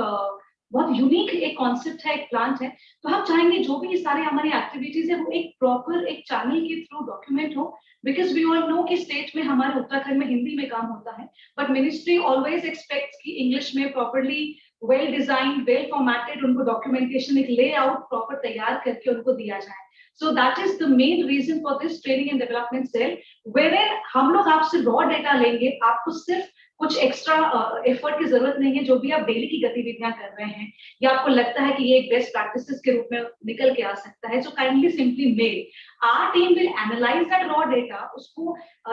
S5: बहुत यूनिक एक कॉन्सेप्ट है, एक प्लांट है। तो हम चाहेंगे जो भी ये सारे हमारी एक्टिविटीज है वो एक प्रॉपर एक चैनल के थ्रू डॉक्यूमेंट हो, बिकॉज वी ऑल नो कि स्टेट में हमारे उत्तराखंड में हिंदी में काम होता है, बट मिनिस्ट्री ऑलवेज एक्सपेक्ट्स कि इंग्लिश में properly well design, well formatted उनको डॉक्यूमेंटेशन, एक लेआउट प्रॉपर तैयार करके उनको दिया जाए। So that is the main reason for this training and development cell, wherein हम लोग आपसे रॉ डेटा लेंगे, आपको सिर्फ कुछ एक्स्ट्रा एफर्ट की जरूरत नहीं है। जो भी आप डेली की गतिविधियां कर रहे हैं या आपको लगता है कि ये एक बेस्ट प्रैक्टिसेस के रूप में निकल के आ सकता है, so kindly simply mail. Our team will analyze that raw data, उसको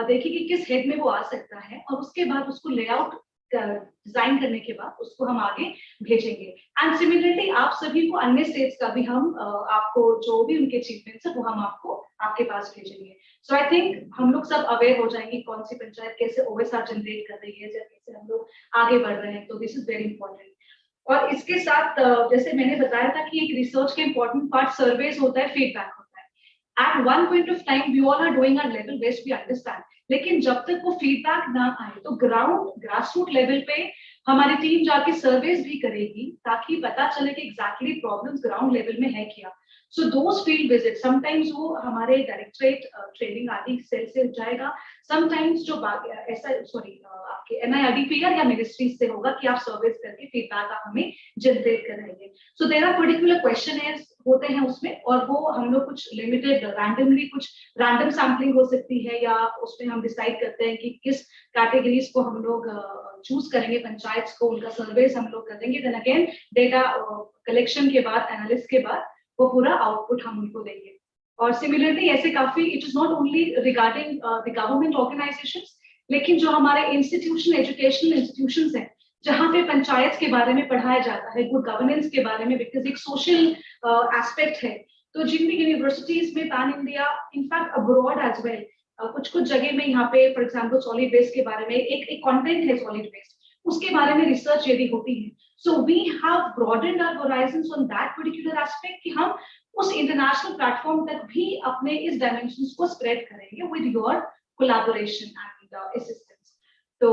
S5: देखिए कि किस हेड में वो आ सकता है और उसके बाद उसको लेआउट डिजाइन करने के बाद उसको हम आगे भेजेंगे। एंड सिमिलरली आप सभी को अन्य स्टेट्स का भी हम आपको जो भी उनके अचीवमेंट्स है वो हम आपको आपके पास भेजेंगे। सो आई थिंक हम लोग सब अवेयर हो जाएंगे कौन सी पंचायत कैसे OSR जनरेट कर रही है, कैसे हम लोग आगे बढ़ रहे हैं, तो दिस इज वेरी इंपॉर्टेंट। और इसके साथ जैसे मैंने बताया था कि एक रिसर्च के इंपॉर्टेंट पार्ट सर्वेस होता है, फीडबैक होता है। At one point of time, we all are doing our level best, we understand. लेकिन जब तक वो फीडबैक ना आए तो ग्रासरूट लेवल पे हमारी टीम जाके सर्वेस भी करेगी ताकि पता चले कि एग्जैक्टली प्रॉब्लम्स ग्राउंड लेवल में है क्या। सो दोस फील्ड विजिट समटाइम्स वो हमारे डायरेक्टरेट ट्रेनिंग आदि सेल से जाएगा, समटाइम्स जो आपके NIRDPR या मिनिस्ट्री से होगा कि आप सर्वेस करके फीडबैक आप हमें जनरेट कराएंगे। So there are particular questionnaires होते हैं उसमें, और वो हम लोग कुछ लिमिटेड रैंडमली कुछ रैंडम सैम्पलिंग हो सकती है या उसमें हम डिसाइड करते हैं कि किस कैटेगरीज को हम लोग चूज करेंगे, पंचायत को उनका सर्वेस हम लोग करेंगे। देन अगेन डेटा कलेक्शन के बाद, एनालिस्ट के बाद वो पूरा आउटपुट हम उनको देंगे। और सिमिलरली ऐसे काफी, it is not only regarding the government organisations, लेकिन जो हमारे इंस्टीट्यूशन, एजुकेशनल इंस्टीट्यूशंस हैं जहाँ पे पंचायत के बारे में पढ़ाया जाता है, गुड गवर्नेंस के बारे में, बिकॉज एक सोशल एस्पेक्ट है, तो जिन भी यूनिवर्सिटीज में pan India, in fact abroad as well, कुछ जगह में यहाँ पे फॉर एग्जाम्पल सॉलिड वेस्ट के बारे में एक कंटेंट है सॉलिड वेस्ट, उसके बारे में रिसर्च यदि होती है, so we have broadened our horizons on that particular aspect कि हम उस इंटरनेशनल प्लेटफॉर्म तक भी अपने इस डायमेंशंस को स्प्रेड करेंगे with your collaboration and assistance. तो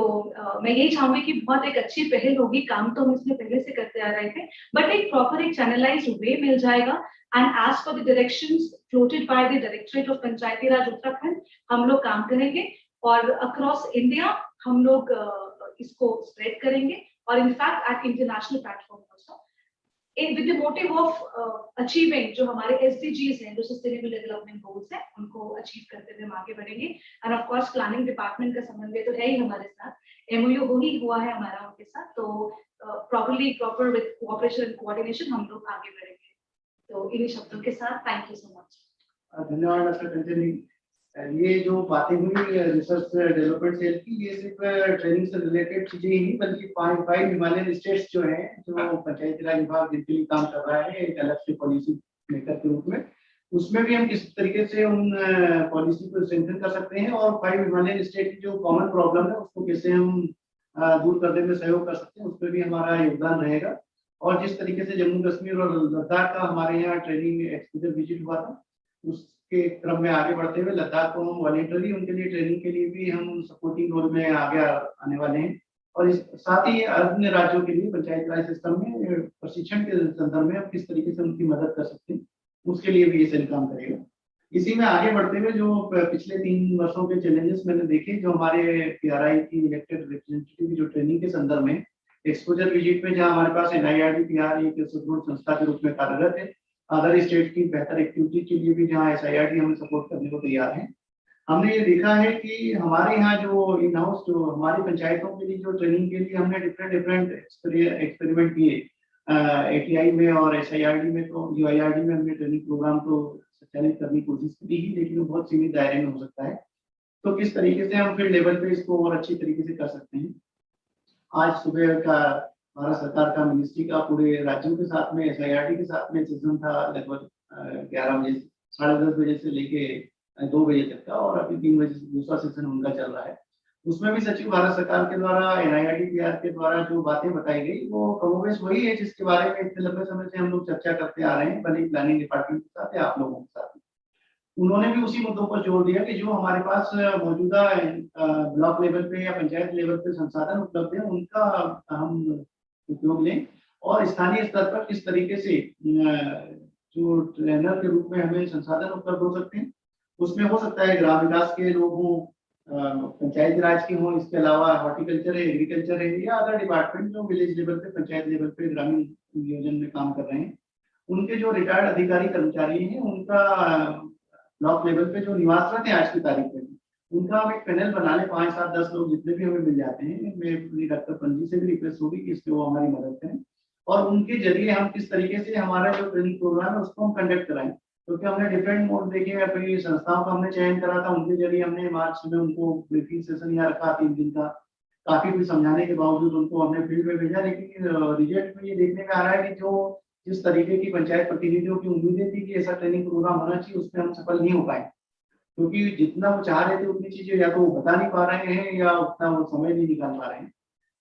S5: मैं यही चाहूंगी कि बहुत एक अच्छी पहल होगी, काम तो हम इसमें पहले से करते आ रहे थे, बट एक प्रॉपर एक चैनलाइज्ड वे मिल जाएगा। And as per the directions floated by the directorate of Panchayati Raj Uttarakhand हम लोग काम करेंगे और अक्रॉस इंडिया हम लोग इसको स्प्रेड करेंगे और in fact at international platform also with the motive of achieving जो हमारे SDGs हैं, जो सस्टेनेबल डेवलपमेंट गोल्स हैं, उनको अचीव करते हुए हम आगे बढ़ेंगे। End of course planning department का समन्वय तो है ही हमारे साथ, MOU हो ही हुआ है हमारा उनके साथ, तो proper with cooperation and coordination हम लोग आगे बढ़ेंगे। तो इन्हीं शब्दों के साथ थैंक यू सो मच।
S1: धन्यवाद डॉक्टर कंचन जी। ये जो बातें हुई रिसर्च डेवलपमेंट सेल की, ये सिर्फ ट्रेनिंग से रिलेटेड चीजें ही नहीं, बल्कि 5 हिमालयन स्टेट्स जो हैं, जो पंचायती राज विभाग जिनके लिए काम कर रहा है एक अलग से पॉलिसी मेकर के रूप में, उसमें भी हम किस तरीके से उन पॉलिसी को स्ट्रेंथन कर सकते हैं और 5 हिमालयन स्टेट की जो कॉमन प्रॉब्लम है उसको कैसे हम दूर करने में सहयोग कर सकते हैं, उसमें भी हमारा योगदान रहेगा। और जिस तरीके से जम्मू कश्मीर और लद्दाख का हमारे यहाँ ट्रेनिंग एक्सपोजर विजिट हुआ था, उसके क्रम में आगे बढ़ते हुए लद्दाख को हम वॉलेंटरी उनके लिए ट्रेनिंग के लिए भी हम सपोर्टिंग रोल में आगे आने वाले हैं। और इस साथ ही अन्य राज्यों के लिए पंचायत राज सिस्टम में प्रशिक्षण के संदर्भ में हम किस तरीके से उनकी मदद कर सकते हैं, उसके लिए भी ये सेल काम करेगा। इसी में आगे बढ़ते हुए जो पिछले 3 वर्षों के चैलेंजेस मैंने देखे, जो हमारे PRI की इलेक्टेड रिप्रेजेंटेटिव की जो ट्रेनिंग के संदर्भ में एक्सपोजर विजिट में, जहां हमारे पास NIRD PR एक सपोर्ट संस्था के रूप में कार्यरत है, अदर स्टेट की बेहतर एक्टिविटी के लिए भी जहां SIRD हमें सपोर्ट करने को तैयार है। हमने ये देखा है कि हमारे यहाँ जो इन हाउस जो हमारी पंचायतों के लिए जो ट्रेनिंग के लिए हमने डिफरेंट एक्सपेरिमेंट किए ATI में और SIRD में, तो UIRD में हमने ट्रेनिंग प्रोग्राम को संचालित करने की कोशिश की ही, लेकिन वो बहुत सीमित दायरे में हो सकता है। तो किस तरीके से हम फील्ड लेवल पे इसको और अच्छी तरीके से कर सकते हैं। आज सुबह का भारत सरकार का मिनिस्ट्री का पूरे राज्यों के साथ में SIRD के साथ में सेशन था, लगभग 11 बजे 10:30 बजे से लेके 2 बजे तक का, और अभी 3 बजे दूसरा सेशन उनका चल रहा है। उसमें भी सचिव भारत सरकार के द्वारा NIRD PR के द्वारा जो बातें बताई गई वो कमोबेश वही है जिसके बारे में इतने लंबे समय से हम लोग चर्चा करते आ रहे हैं, भले प्लानिंग डिपार्टमेंट के साथ या आप लोगों के साथ। उन्होंने भी उसी मुद्दों पर जोर दिया कि जो हमारे पास मौजूदा ब्लॉक लेवल पे या पंचायत लेवल पे संसाधन उपलब्ध है, उनका हम उपयोग लें और स्थानीय स्तर पर किस तरीके से जो ट्रेनर के रूप में हमें संसाधन उपलब्ध हो सकते हैं। उसमें हो सकता है ग्राम विकास के लोग हों, पंचायत राज के हों, इसके अलावा हॉर्टिकल्चर है, एग्रीकल्चर है, या अदर डिपार्टमेंट जो विलेज लेवल पे, पंचायत लेवल पे ग्रामीण नियोजन में काम कर रहे हैं, उनके जो रिटायर्ड अधिकारी कर्मचारी हैं, उनका ब्लॉक लेवल पे जो निवासरत है आज की तारीख में, उनका हम एक पैनल बना लें, 5, 7, 10 लोग जितने भी हमें मिल जाते हैं। मैं डॉक्टर पंजी से भी रिक्वेस्ट होगी कि इसमें वो हमारी मदद करें और उनके जरिए हम किस तरीके से हमारा जो ट्रेनिंग प्रोग्राम है उसको हम कंडक्ट कराएं। क्योंकि हमने डिफरेंट मोड देखे, अपनी संस्थाओं का हमने चयन करा था, उनके जरिए हमने मार्च में उनको ब्रीफिंग सेशन यहाँ रखा 3 दिन का। काफी कुछ समझाने के बावजूद उनको हमने फील्ड में भेजा, लेकिन रिजल्ट में ये देखने में आ रहा है कि जो जिस तरीके की पंचायत प्रतिनिधियों की उम्मीदें थी कि ऐसा ट्रेनिंग प्रोग्राम होना चाहिए, उसमें हम सफल नहीं हो पाए। क्योंकि जितना वो चाह रहे थे उतनी चीजें या तो वो बता नहीं पा रहे हैं या उतना वो समय नहीं निकाल पा रहे हैं।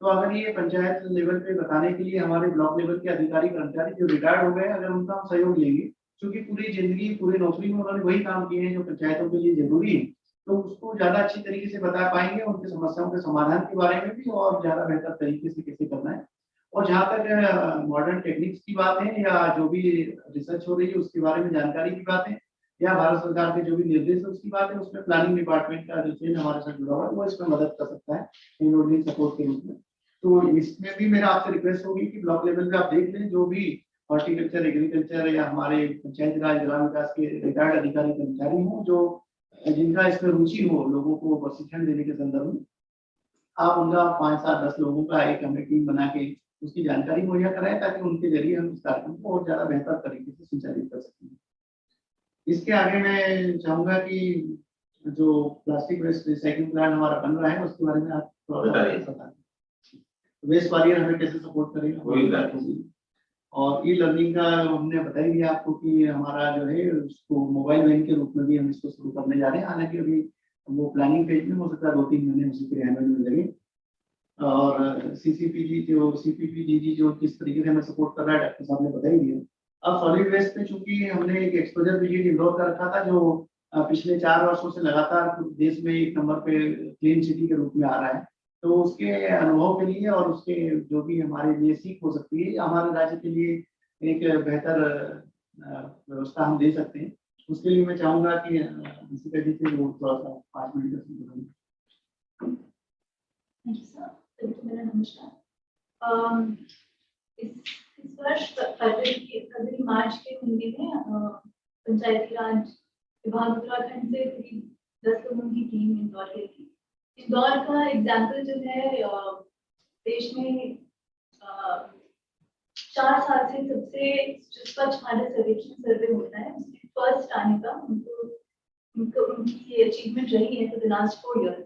S1: तो अगर ये पंचायत लेवल पे बताने के लिए हमारे ब्लॉक लेवल के अधिकारी कर्मचारी जो रिटायर्ड हो गए, अगर उनका हम सहयोग लेंगे, क्योंकि पूरी जिंदगी पूरी नौकरी में उन्होंने वही काम किए हैं जो पंचायतों के लिए जरूरी है, तो उसको ज्यादा अच्छी तरीके से बता पाएंगे, उनकी समस्याओं के समाधान के बारे में भी और ज्यादा बेहतर तरीके से कैसे करना है। और जहाँ तक मॉडर्न टेक्निक्स की बात है या जो भी रिसर्च हो रही है उसके बारे में जानकारी की बात है, या भारत सरकार के जो भी निर्देश है उसकी बात है, उसमें प्लानिंग डिपार्टमेंट का जो चेन हमारे साथ जुड़ा हुआ है वो इसमें मदद कर सकता है इनरोलिंग सपोर्ट के रूप में। तो इसमें भी मेरा आपसे रिक्वेस्ट होगी कि ब्लॉक लेवल पे आप देख लें, जो भी हॉर्टिकल्चर, एग्रीकल्चर या हमारे पंचायत राज ग्राम विकास के रिटायर्ड अधिकारी कर्मचारी हों, जो जिनका इसमें रुचि हो लोगों को प्रशिक्षण देने के संदर्भ में, आप उनका 5, 7, 10 लोगों का एक हमें टीम बना के उसकी जानकारी मुहैया कराएं, ताकि उनके जरिए हम इस कार्यक्रम को और ज्यादा बेहतर तरीके से संचालित कर सकें। इसके आगे मैं चाहूंगा कि जो प्लास्टिक वेस्ट रिसाइकलिंग प्लांट हमारा बन रहा है उसके बारे में आप थोड़ा बताएं। वेस्ट वॉरियर हमें कैसे सपोर्ट करेगा, और ई लर्निंग का हमने बता ही दिया आपको कि हमारा जो है उसको मोबाइल वैन के रूप में भी हम इसको शुरू करने जा रहे हैं। हालांकि अभी वो प्लानिंग फेज में, हो सकता है 2-3 महीने उसी क्रियान्वयन में लगे। और CPPGG जो किस तरीके से हमें सपोर्ट कर रहा है डॉक्टर साहब ने बता ही दिया। अब सॉलिड वेस्ट पे चूंकि हमने एक एक्सपोजर विजिट इंदौर का रखा था, जो पिछले 4 वर्षों से लगातार देश में 1 नंबर पे क्लीन सिटी के रूप में आ रहा है, तो उसके अनुभव के लिए और उसके जो भी हमारे लिए सीख हो सकती है, हमारे राज्य के लिए एक बेहतर व्यवस्था हम दे सकते हैं। उसके लिए मैं चाहूंगा कि जी से वो थोड़ा सा 5 मिनट का।
S5: Thank you sir. मेरा नमस्कार। इस वर्ष फरवरी मार्च के महीने में पंचायती राज विभाग उत्तराखंड से करीब 10 लोगों की टीम इंदौर गई थी। इंदौर का एग्जाम्पल जो है देश में 4 साल से सबसे जो स्वच्छ भारत सर्वेक्षण सर्वे होता है उसमें फर्स्ट आने का उनको
S6: उनकी ये अचीवमेंट रही है फॉर द लास्ट 4 इयर्स।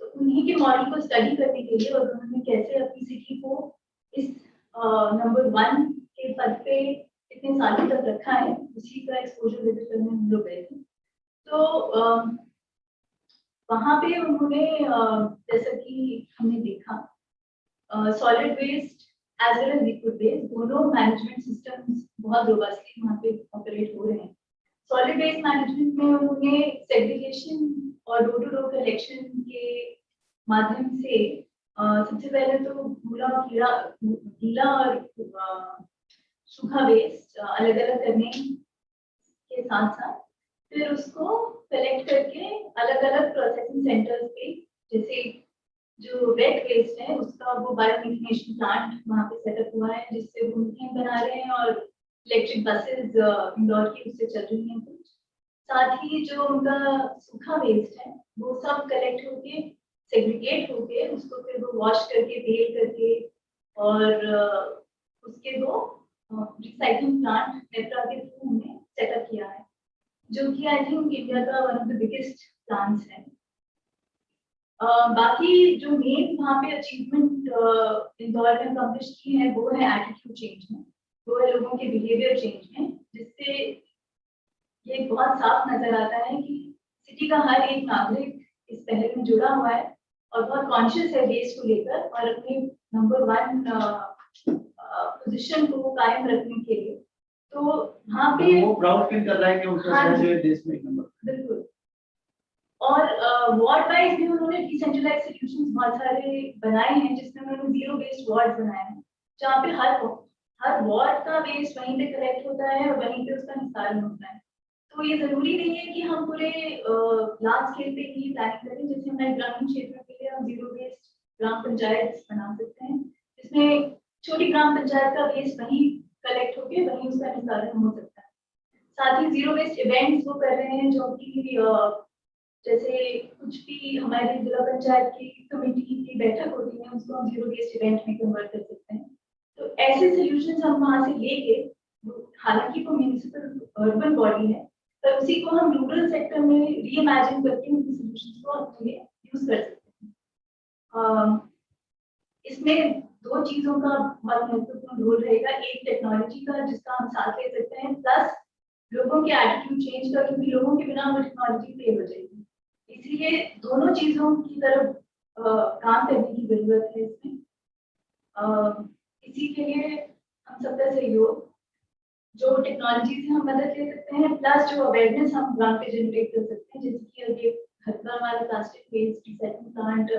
S6: तो उन्हीं के मॉडल को स्टडी करने के लिए और उन्होंने कैसे अपनी सिटी को इस नंबर 1 के पद पे इतने सालों तक रखा है, उसी का एक्सपोजर विजिट करने हम लोग गए थे। तो वहाँ पे उन्होंने जैसा कि हमने देखा solid waste as well as liquid waste दोनों मैनेजमेंट सिस्टम्स बहुत रोबस्टली वहाँ पे ऑपरेट हो रहे हैं। सॉलिड वेस्ट मैनेजमेंट में उन्होंने सेग्रीगेशन और डोर टू डोर कलेक्शन के माध्यम से सबसे पहले तो पूरा गीला और सूखा वेस्ट अलग अलग करने के साथ साथ फिर उसको कलेक्ट करके अलग अलग प्रोसेसिंग सेंटर्स पे, जैसे जो वेट वेस्ट है उसका वो बायोमिथिनेशन प्लांट वहाँ पे सेटअप हुआ है, जिससे वो मीथेन बना रहे हैं और इलेक्ट्रिक बसेस इंदौर की उससे चल रही हैं कुछ। साथ ही जो उनका सूखा वेस्ट है वो सब कलेक्ट होके सेग्रीगेट होके उसको फिर वो वॉश करके बेल करके और उसके वो रिसाइकलिंग प्लांट नेत्रा के थ्रू हमने सेटअप किया है, जो कि आई थिंक इंडिया का one of the biggest plants है। बाकी जो मेन वहाँ पे अचीवमेंट इंदौर में अकम्प्लिश की है वो है एटीट्यूड चेंज में, वो है लोगों के बिहेवियर चेंज में, जिससे ये बहुत साफ नजर आता है कि सिटी का हर एक नागरिक इस पहल में जुड़ा हुआ है और बहुत कॉन्शियस है वेस्ट को लेकर और अपनी नंबर 1 पोजीशन को कायम रखने के लिए। तो वहाँ पे
S1: वो प्राउड फील कर रहा है कि उनका शहर जो है देश में एक नंबर।
S6: बिल्कुल। और वार्ड वाइज भी उन्होंने डिसेंट्रलाइज सॉल्यूशंस बहुत सारे बनाए हैं, जिसमें उन्होंने जीरो वेस्ट वार्ड बनाए हैं, जहाँ पे हर वार्ड का वेस्ट वहीं पे कलेक्ट होता है और वहीं पे उसका निस्तारण होता है। तो ये जरूरी नहीं है कि हम पूरे लार्ज स्केल पे ही प्लानिंग करें, जैसे हमारे ग्रामीण क्षेत्रों के लिए हम जीरो वेस्ट ग्राम पंचायत बना सकते हैं, जिसमें छोटी ग्राम पंचायत का वेस्ट वहीं कलेक्ट होके वहीं उसका निस्तारण हो सकता है। साथ ही जीरो वेस्ट इवेंट्स वो कर रहे हैं, जो कि जैसे कुछ भी हमारी जिला पंचायत की कमेटी की बैठक होती है उसको हम जीरो वेस्ट इवेंट में कन्वर्ट कर सकते हैं। तो ऐसे सॉल्यूशंस हम वहां से लेके, हालांकि वो म्यूनिसिपल अर्बन बॉडी है, पर उसी को हम रूरल सेक्टर में रीइमेजिन करके उनकी सॉल्यूशंस को अपने लिए यूज कर सकते हैं। इसमें 2 चीजों का बहुत महत्वपूर्ण रोल रहेगा, एक टेक्नोलॉजी का जिसका हम साथ ले सकते हैं, प्लस लोगों के एटीट्यूड चेंज का, क्योंकि लोगों के बिना वो टेक्नोलॉजी फेल हो जाएगी। इसलिए दोनों चीजों की तरफ काम करने की जरूरत है इसमें। इसी के लिए हम सबका सहयोग, जो टेक्नोलॉजी से हम मदद ले सकते हैं, प्लस जो अवेयरनेस हम ग्राउंड पे जनरेट कर सकते हैं, जैसे कि अभी हरिद्वार वाला plastic waste recycling plant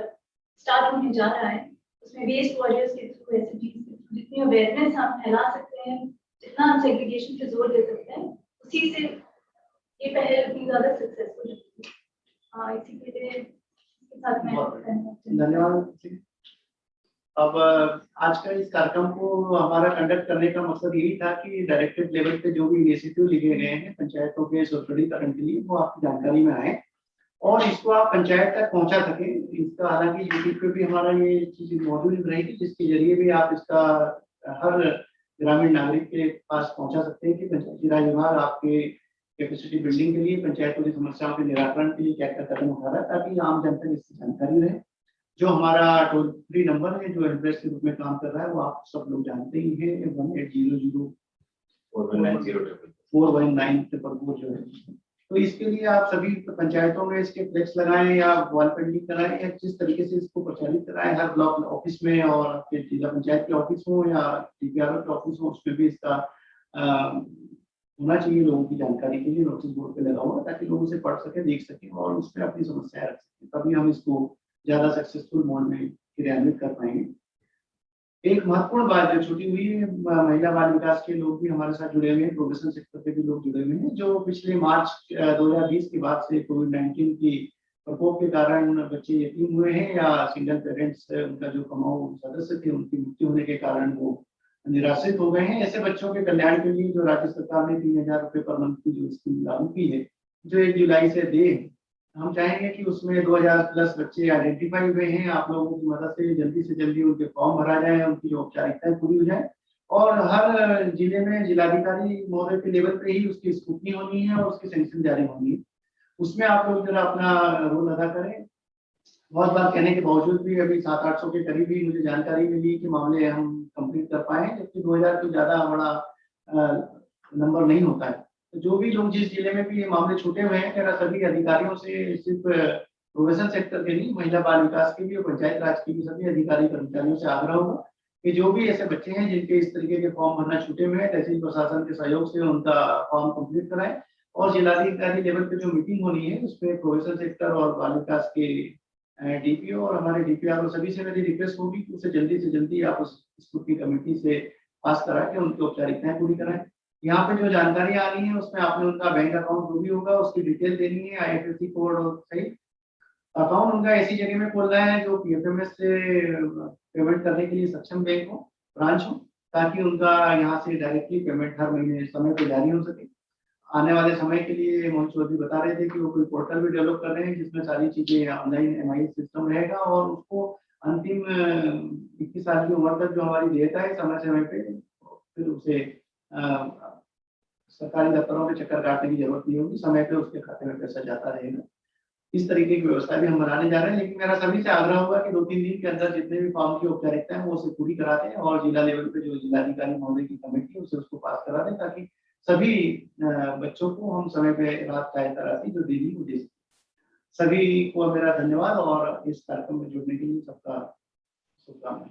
S6: start होने जा रहा है, उसमें वेस्ट वॉरियर्स के थ्रू एसएचजी के थ्रू जितनी अवेयरनेस हम फैला सकते हैं, जितना हम सेग्रीगेशन पे जोर दे सकते हैं, उसी से ये पहल उतनी ज्यादा सक्सेसफुल होगी। इसी के लिए इसके साथ मैं
S1: धन्यवाद। अब आज का इस कार्यक्रम को हमारा कंडक्ट करने का मकसद यही था कि डायरेक्टिव लेवल पे जो भी इनिशिएटिव लिखे गए हैं पंचायतों के सुदृढ़ीकरण के लिए, वो आपकी जानकारी में आए और इसको आप पंचायत तक पहुंचा सकें। इसका हालांकि यूट्यूब पे भी हमारा ये चीज मौजूद रहेगी, जिसके जरिए भी आप इसका हर ग्रामीण नागरिक के पास पहुंचा सकते हैं कि पंचायती राज विभाग आपके कैपेसिटी बिल्डिंग के लिए, पंचायतों की समस्याओं के निराकरण के लिए क्या क्या कदम उठा रहा है, ताकि आम जनता इसकी जानकारी रहे। जो हमारा टोल फ्री नंबर है जो हेल्पडेस्क के रूप में काम कर रहा है, वो आप सब लोग जानते ही हैं, 1800 419 जो है। तो इसके लिए आप सभी पंचायतों में इसके फ्लेक्स लगाएं या वॉल पेंटिंग कराएं या जिस तरीके से इसको प्रचारित कराएं, हर ब्लॉक ऑफिस में और आपके जिला पंचायत के ऑफिस हो या डीपीआरओ के ऑफिस हो, उसमें भी इसका होना चाहिए लोगों की जानकारी के लिए। नोटिस बोर्ड पे लगा हुआ ताकि लोग उसे पढ़ सके, देख सके और उसमें अपनी समस्याएं रख सके, तभी हम इसको ज्यादा सक्सेसफुल मोड में क्रियान्वित कर पाएंगे। एक महत्वपूर्ण बात जो छुटी हुई है, महिला बाल विकास के लोग भी हमारे साथ जुड़े हुए हैं, प्रोफेशनल सेक्टर के भी लोग जुड़े हुए हैं, जो पिछले मार्च 2020 के बाद से कोविड-19 की प्रकोप के कारण बच्चे यतीम हुए हैं या सिंगल पेरेंट्स उनका जो कमाऊ सदस्य थे उनकी मृत्यु होने के कारण वो निराश्रित हो गए हैं। ऐसे बच्चों के कल्याण के लिए जो राज्य सरकार ने 3000 रुपये पर मंथ की जो स्कीम लागू की है, जो 1 जुलाई से दे, हम चाहेंगे कि उसमें 2000 प्लस बच्चे आइडेंटिफाई हुए हैं। आप लोगों की मदद से जल्दी उनके फॉर्म भरा जाए, उनकी जो औपचारिकताएं पूरी हो जाए और हर जिले में जिलाधिकारी महोदय के लेवल पे ही उसकी स्क्रूटनी होनी है और उसकी सैंक्शन जारी होनी है। उसमें आप लोग जरा अपना रोल अदा करें। बहुत बार कहने के बावजूद भी अभी 700-800 के करीब ही मुझे जानकारी मिली कि मामले हम कंप्लीट कर पाए, जबकि 2000 कोई ज्यादा बड़ा नंबर नहीं होता है। तो जो भी लोग जिस जिले में भी ये मामले छूटे हुए हैं, मेरा सभी अधिकारियों से सिर्फ प्रोविजन सेक्टर के नहीं, महिला बाल विकास के भी और पंचायत राज के भी सभी अधिकारी कर्मचारियों से आग्रह होगा कि जो भी ऐसे बच्चे हैं जिनके इस तरीके के फॉर्म भरना छूटे हुए हैं, तहसील प्रशासन के सहयोग से उनका फॉर्म कंप्लीट कराएं और जिलाधिकारी लेवल पे जो मीटिंग होनी है उसमें प्रोविजन सेक्टर और बाल विकास के डीपीओ और हमारे डीपीआर और सभी से मेरी रिक्वेस्ट होगी कि उसे जल्दी से जल्दी आप उस स्कूटी कमेटी से पास करा के उनकी औपचारिकताएं पूरी कराएं। यहाँ पे जो जानकारी आ रही है उसमें आपने उनका बैंक अकाउंट जो भी होगा उसकी डिटेल देनी है, IFSC कोड और सही अकाउंट उनका ऐसी जगह में खोलना है जो PFMS से पेमेंट करने के लिए सक्षम बैंक हो, ब्रांच हो, ताकि उनका यहाँ से डायरेक्टली पेमेंट हर महीने समय पे जारी हो सके। आने वाले समय के लिए मोहन चौधरी बता रहे थे कि वो कोई पोर्टल भी डेवलप कर रहे हैं जिसमें सारी चीजें ऑनलाइन MIS सिस्टम रहेगा और उसको अंतिम 21 साल की उम्र तक जो हमारी देयता है समय पे फिर उसे सरकारी दफ्तरों के चक्कर काटने की जरूरत नहीं होगी, समय पे उसके खाते में पैसा जाता रहेगा। इस तरीके की व्यवस्था भी हम बनाने जा रहे हैं, लेकिन मेरा सभी से आग्रह होगा कि 2-3 दिन के अंदर जितने भी फॉर्म की औपचारिकता है वो उसे पूरी करा दें और जिला लेवल पे जो जिलाधिकारी महोदय की कमेटी है उसे उसको पास करा दें ताकि सभी बच्चों को हम समय पे राहत सहायता राशि जो देनी वो दे सकें। सभी को मेरा धन्यवाद और इस कार्यक्रम में जुड़ने के लिए सबका शुभकामनाएं।